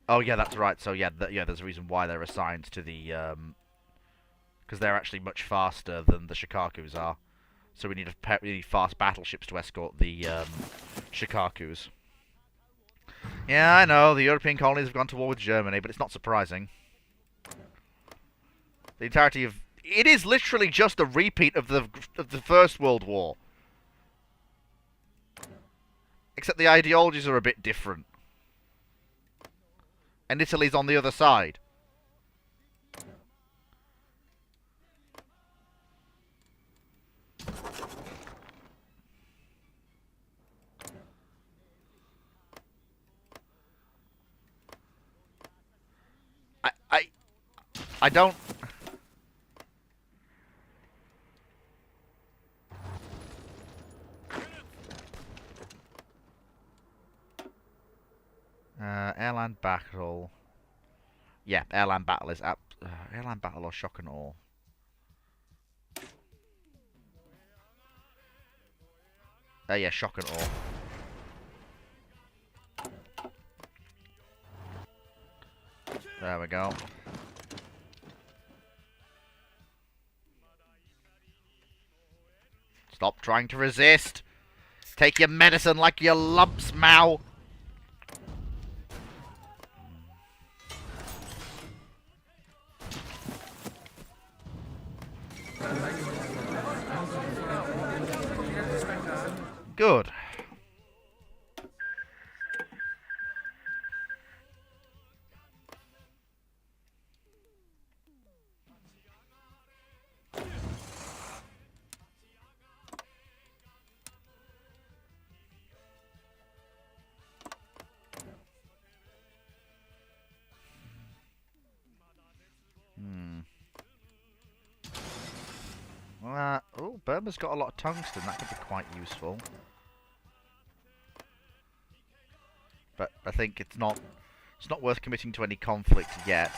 Oh yeah, that's right. So yeah, there's a reason why they're assigned to the because they're actually much faster than the Shikakus are. So we need fast battleships to escort the Shikakus. Yeah, I know the European colonies have gone to war with Germany, but it's not surprising. The entirety of it is literally just a repeat of the First World War, except the ideologies are a bit different, and Italy's on the other side. I don't. Airline battle. Yeah, airline battle is airline battle or shock and awe. Yeah, shock and awe. There we go. Stop trying to resist. Take your medicine like your lumps, Mao. Good. Oh, Burma's got a lot of tungsten. That could be quite useful. But I think it's not worth committing to any conflict yet.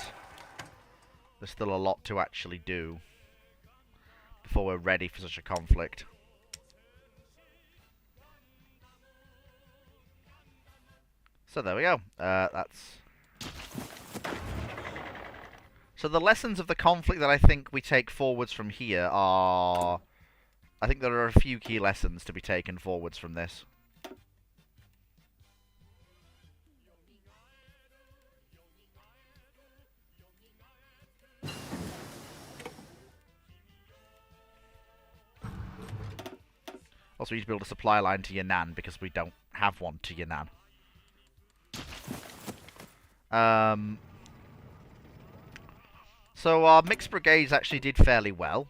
There's still a lot to actually do before we're ready for such a conflict. So there we go. So the lessons of the conflict that I think we take forwards from here are... I think there are a few key lessons to be taken forwards from this. Also, we need to build a supply line to Yan'an because we don't have one to Yan'an. So our mixed brigades actually did fairly well.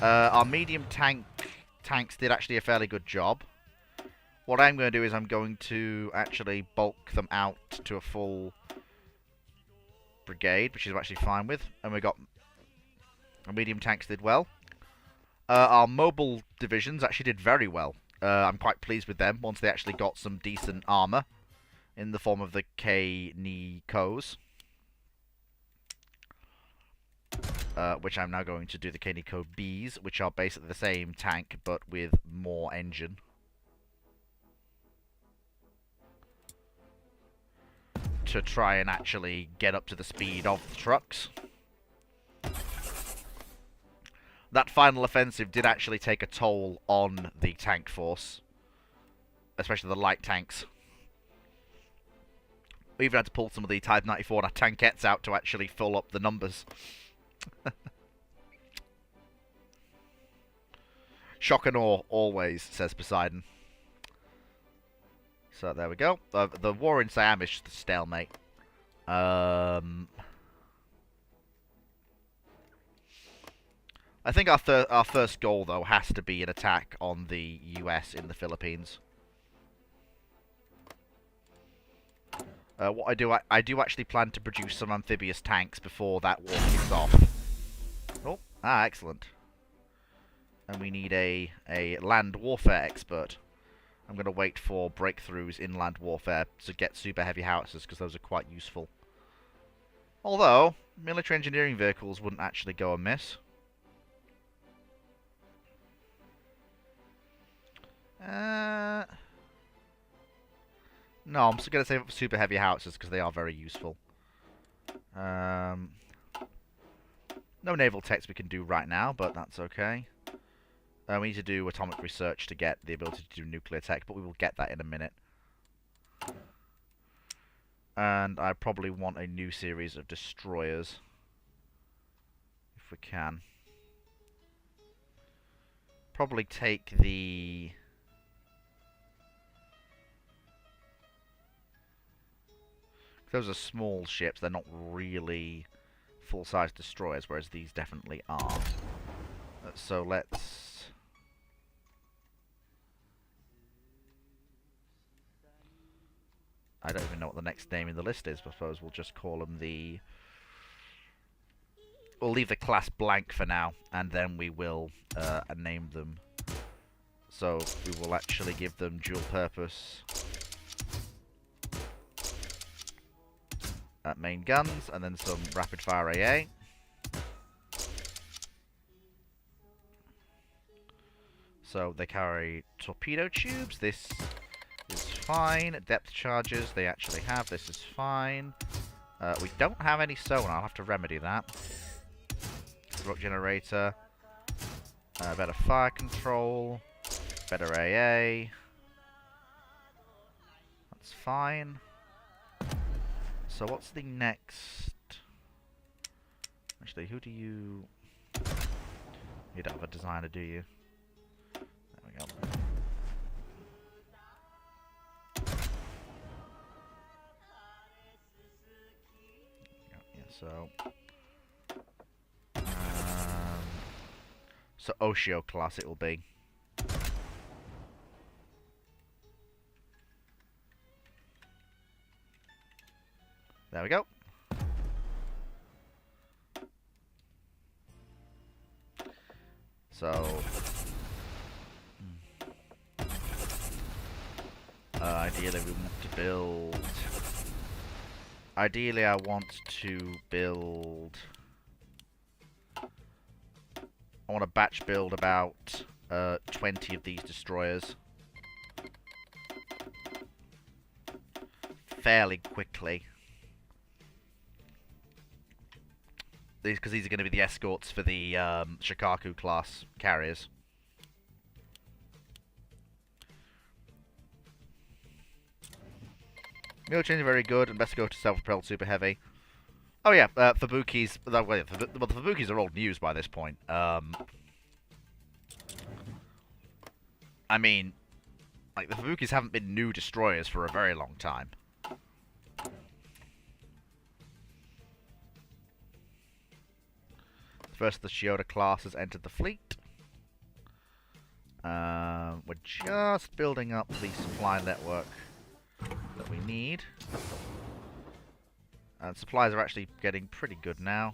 Our medium tanks did actually a fairly good job. What I'm going to do is I'm going to actually bulk them out to a full brigade, which is actually fine with. And we got our medium tanks did well. Our mobile divisions actually did very well. I'm quite pleased with them once they actually got some decent armor in the form of the K-Ni-Kos. Which I'm now going to do the K-Ni-Ko Bs, which are basically the same tank, but with more engine. To try and actually get up to the speed of the trucks. That final offensive did actually take a toll on the tank force. Especially the light tanks. We even had to pull some of the Type 94 tankettes out to actually fill up the numbers. Shock and awe, always, says Poseidon. So there we go. The war in Siam is just a stalemate. I think our first goal, though, has to be an attack on the US in the Philippines. What I do actually plan to produce some amphibious tanks before that war kicks off. Oh, excellent. And we need a land warfare expert. I'm going to wait for breakthroughs in land warfare to get super heavy howitzers, because those are quite useful. Although, military engineering vehicles wouldn't actually go amiss. No, I'm just going to save up for super heavy howitzers because they are very useful. No naval techs we can do right now, but that's okay. We need to do atomic research to get the ability to do nuclear tech, but we will get that in a minute. And I probably want a new series of destroyers. If we can. Probably take the... Those are small ships, they're not really full-size destroyers, whereas these definitely are. So let's... I don't even know what the next name in the list is, but I suppose we'll just call them the... We'll leave the class blank for now, and then we will name them. So we will actually give them dual purpose main guns, and then some rapid fire AA. So they carry torpedo tubes. This is fine. Depth charges they actually have. This is fine. We don't have any sonar. I'll have to remedy that. Rock generator. Better fire control. Better AA. That's fine. So what's the next? Actually, who do you... You don't have a designer, do you? There we go. So Oshio class it will be. There we go. So ideally we want to build... Ideally I want to build... I want to batch build about 20 of these destroyers fairly quickly. Because these are going to be the escorts for the Shikaku class carriers. Military are very good, and best to go to self-propelled super heavy. Oh yeah, Fubukis. Well, the Fubukis are old news by this point. I mean, like, the Fubukis haven't been new destroyers for a very long time. First, the Shiota class has entered the fleet. We're just building up the supply network that we need. And supplies are actually getting pretty good now.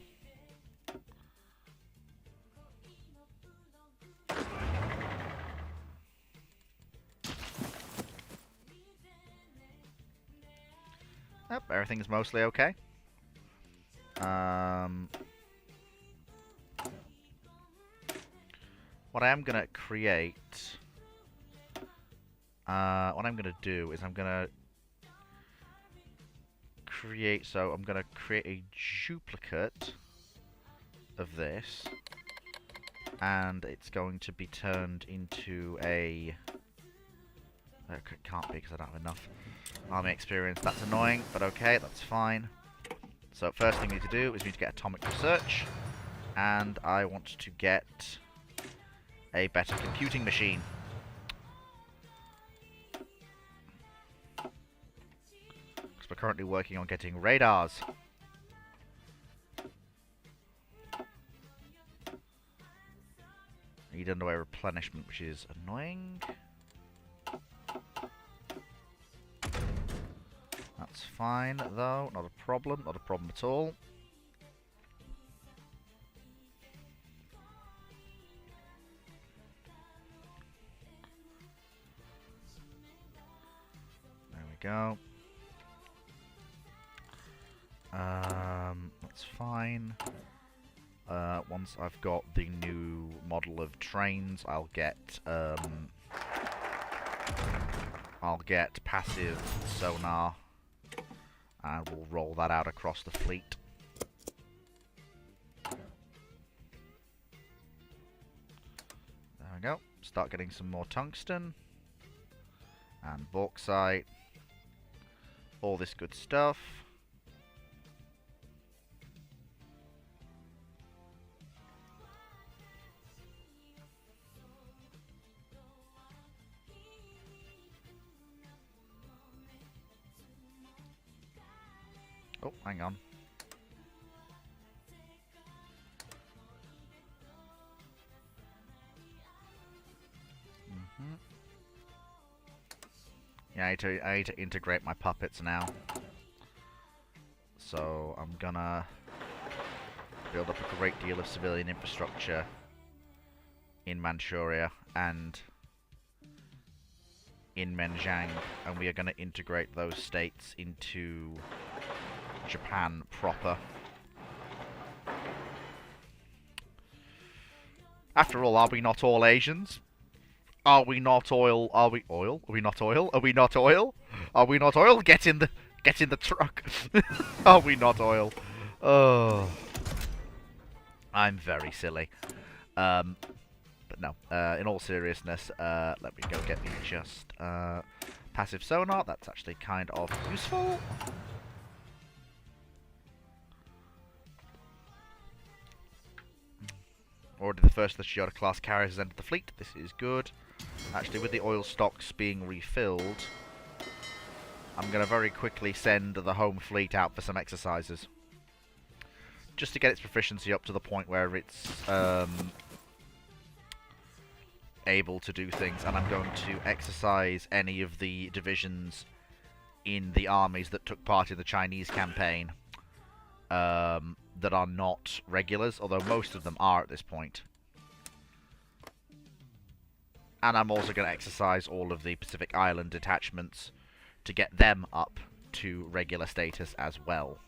Yep, everything's mostly okay. What I am going to create... what I'm going to do is I'm going to create... So I'm going to create a duplicate of this. And it's going to be turned into a... It can't be because I don't have enough army experience. That's annoying, but okay, that's fine. So first thing we need to do is we need to get atomic research. And I want to get a better computing machine. Because we're currently working on getting radars. need underway replenishment, which is annoying. That's fine, though. Not a problem. Not a problem at all. There we go. That's fine. Once I've got the new model of trains, I'll get passive sonar, and we'll roll that out across the fleet. There we go. Start getting some more tungsten and bauxite, all this good stuff. Oh, hang on. Yeah, I need to integrate my puppets now. So I'm gonna build up a great deal of civilian infrastructure in Manchuria and in Menjiang, and we are going to integrate those states into Japan proper. After all, are we not all Asians? Are we not oil? Are we oil? Are we not oil? Are we not oil? Are we not oil? Get in the truck. Are we not oil? Oh, I'm very silly. But no, in all seriousness, let me go get me just passive sonar. That's actually kind of useful. Already the first of the Toyota class carriers has entered the fleet. This is good. Actually, with the oil stocks being refilled, I'm going to very quickly send the home fleet out for some exercises. Just to get its proficiency up to the point where it's able to do things. And I'm going to exercise any of the divisions in the armies that took part in the Chinese campaign that are not regulars, although most of them are at this point. And I'm also going to exercise all of the Pacific Island detachments to get them up to regular status as well.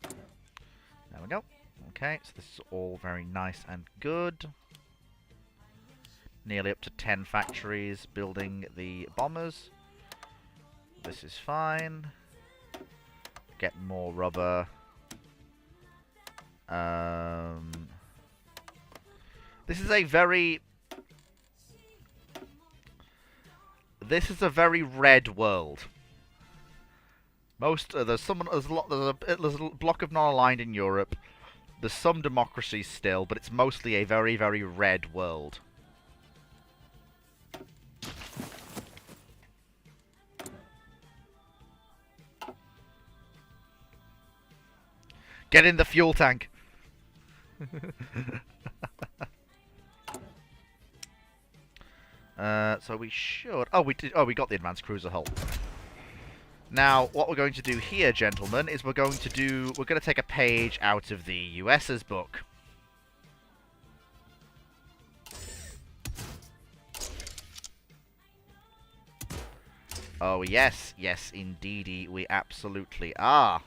There we go. Okay, so this is all very nice and good. Nearly up to 10 factories building the bombers. This is fine. Get more rubber. This is a very red world. There's a block of non-aligned in Europe. There's some democracies still, but it's mostly a very, very red world. Get in the fuel tank. So we should... Oh, we did. Oh, we got the advanced cruiser hull. Now, what we're going to do here, gentlemen, is we're going to take a page out of the US's book. Oh, yes. Yes, indeedy, we absolutely are.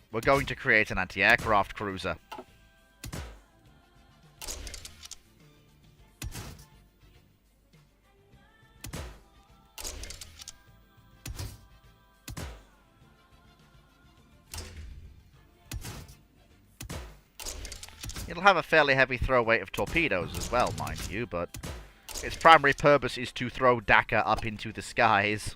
We're going to create an anti-aircraft cruiser. It'll have a fairly heavy throw weight of torpedoes as well, mind you, but its primary purpose is to throw Dakar up into the skies.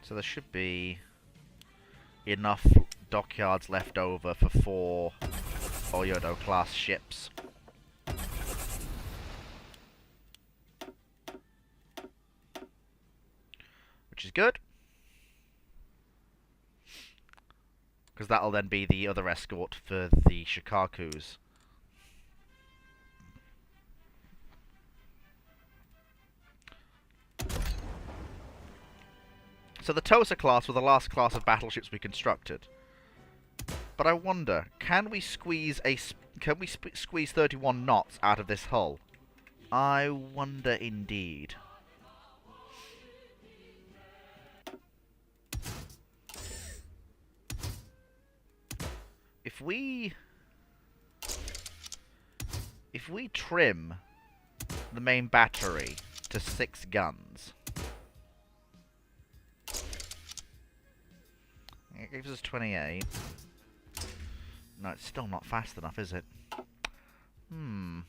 So there should be enough dockyards left over for 4 Oyodo class ships. Which is good. Because that'll then be the other escort for the Shikakus. So the Tosa class were the last class of battleships we constructed. But I wonder, can we squeeze 31 knots out of this hull? I wonder indeed. If we trim the main battery to 6 guns, it gives us 28. No, it's still not fast enough, is it? Because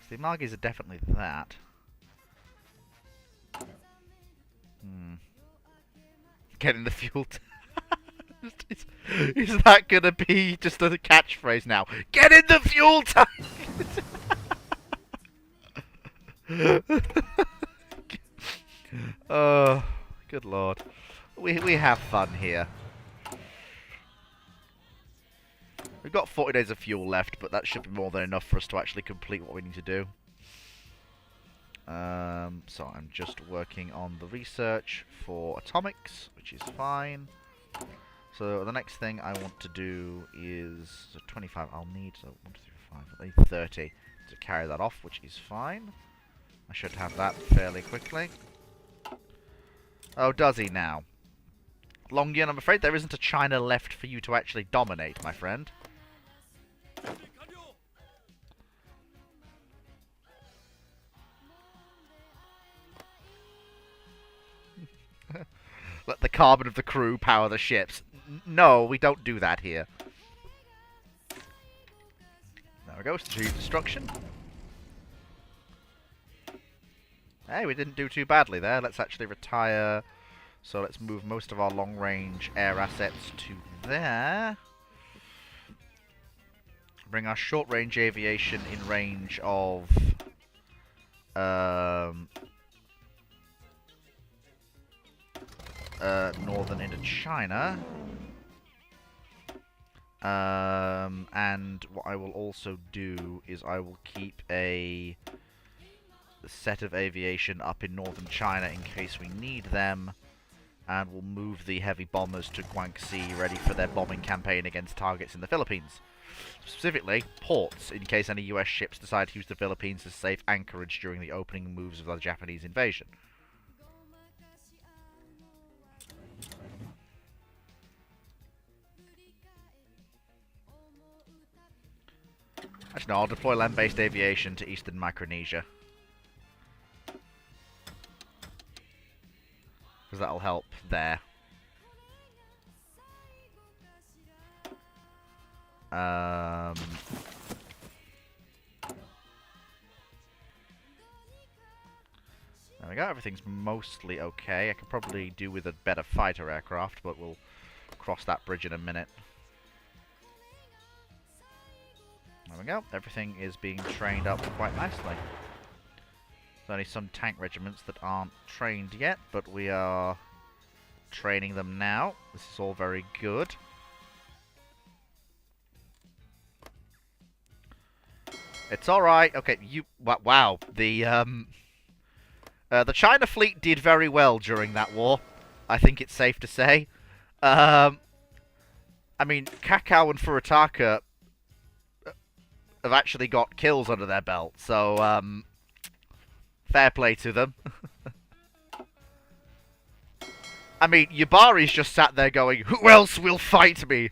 the Amagis are definitely that. Getting the fuel. Is that gonna be just a catchphrase now? Get in the fuel tank! Oh, good lord. We have fun here. We've got 40 days of fuel left, but that should be more than enough for us to actually complete what we need to do. So I'm just working on the research for atomics, which is fine. So the next thing I want to do is 25. I'll need 1, 2, 3, 5. I need 30 to carry that off, which is fine. I should have that fairly quickly. Oh, does he now? Longyan, I'm afraid there isn't a China left for you to actually dominate, my friend. Let the carbon of the crew power the ships. No, we don't do that here. There we go, strategic destruction. Hey, we didn't do too badly there. Let's actually retire. So let's move most of our long-range air assets to there. Bring our short-range aviation in range of... northern Indochina. And what I will also do is I will keep a set of aviation up in northern China in case we need them. And we'll move the heavy bombers to Guangxi, ready for their bombing campaign against targets in the Philippines. Specifically, ports, in case any US ships decide to use the Philippines as safe anchorage during the opening moves of the Japanese invasion. Actually, no, I'll deploy land-based aviation to eastern Micronesia. Because that'll help there. There we go, everything's mostly okay. I could probably do with a better fighter aircraft, but we'll cross that bridge in a minute. There we go, everything is being trained up quite nicely. There's only some tank regiments that aren't trained yet, but we are training them now. This is all very good. It's alright. Okay, wow. The China fleet did very well during that war. I think it's safe to say. I mean, Kakao and Furitaka have actually got kills under their belt, so, fair play to them. I mean, Yubari's just sat there going, who else will fight me?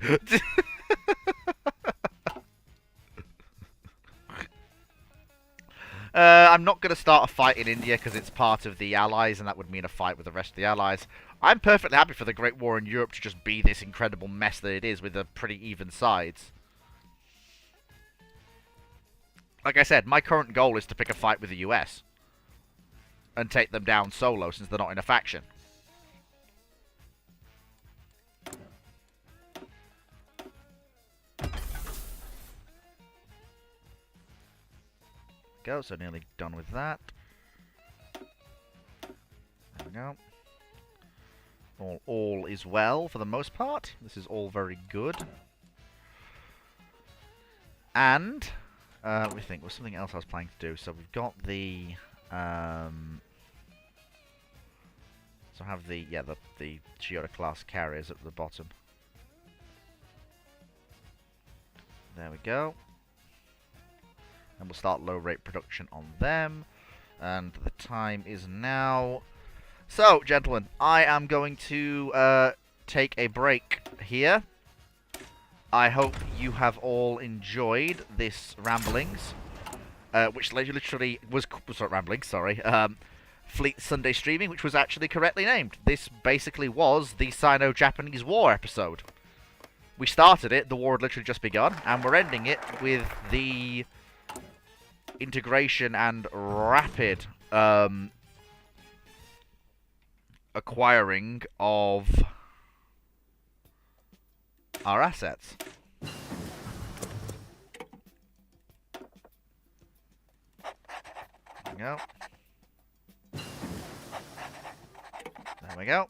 I'm not going to start a fight in India because it's part of the Allies, and that would mean a fight with the rest of the Allies. I'm perfectly happy for the Great War in Europe to just be this incredible mess that it is with the pretty even sides. Like I said, my current goal is to pick a fight with the US. and take them down solo since they're not in a faction. Go, so nearly done with that. There we go. All is well for the most part. This is all very good. And let me think. There was something else I was planning to do. So we've got the so I have the the Chiyoda class carriers at the bottom. There we go. And we'll start low rate production on them. And the time is now. So, gentlemen, I am going to take a break here. I hope you have all enjoyed this ramblings, which literally was ramblings. Sorry, Fleet Sunday streaming, which was actually correctly named. This basically was the Sino-Japanese War episode. We started it; the war had literally just begun, and we're ending it with the integration and rapid acquiring of our assets. There we go. There we go.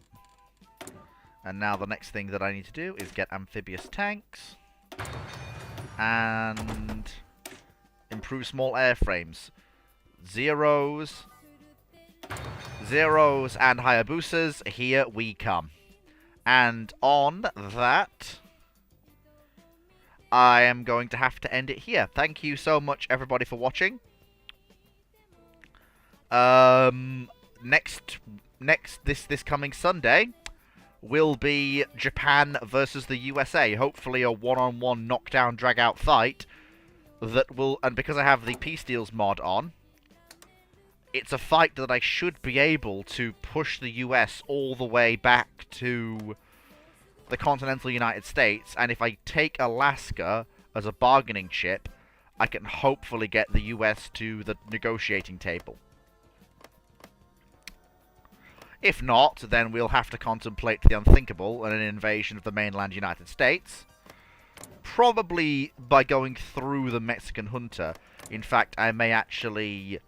And now the next thing that I need to do is get amphibious tanks and improve small airframes. Zeros and Hayabusas, here we come. And on that, I am going to have to end it here. Thank you so much, everybody, for watching. This coming Sunday will be Japan versus the USA. Hopefully a one-on-one knockdown drag-out fight that will, and because I have the Peace Deals mod on, it's a fight that I should be able to push the US all the way back to the continental United States, and if I take Alaska as a bargaining chip, I can hopefully get the US to the negotiating table. If not, then we'll have to contemplate the unthinkable and an invasion of the mainland United States. Probably by going through the Mexican junta. In fact, I may actually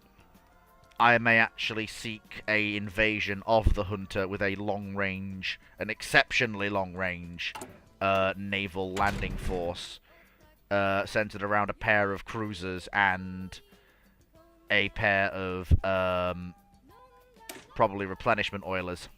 seek a invasion of the junta with a long-range, an exceptionally long-range naval landing force centered around a pair of cruisers and a pair of probably replenishment oilers.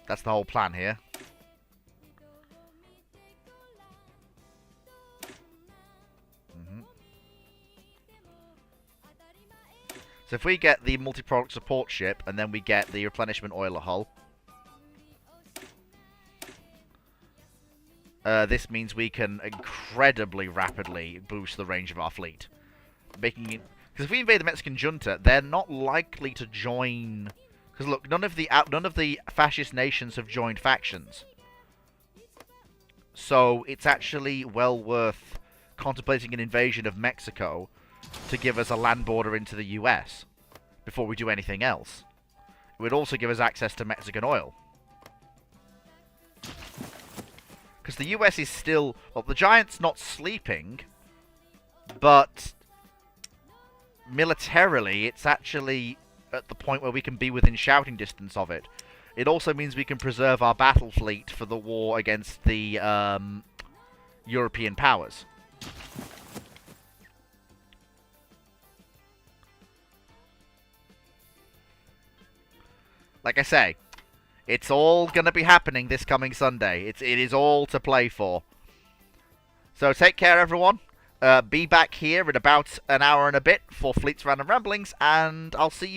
That's the whole plan here. So if we get the multi-product support ship, and then we get the replenishment oiler hull, this means we can incredibly rapidly boost the range of our fleet. Making it, because if we invade the Mexican junta, they're not likely to join. Because look, none of the fascist nations have joined factions, so it's actually well worth contemplating an invasion of Mexico to give us a land border into the US before we do anything else. It would also give us access to Mexican oil. Because the US is still... Well, the Giant's not sleeping, but militarily it's actually at the point where we can be within shouting distance of it. It also means we can preserve our battle fleet for the war against the European powers. Like I say, it's all going to be happening this coming Sunday. It is all to play for. So take care, everyone. Be back here in about an hour and a bit for Fleet's Random Ramblings, and I'll see you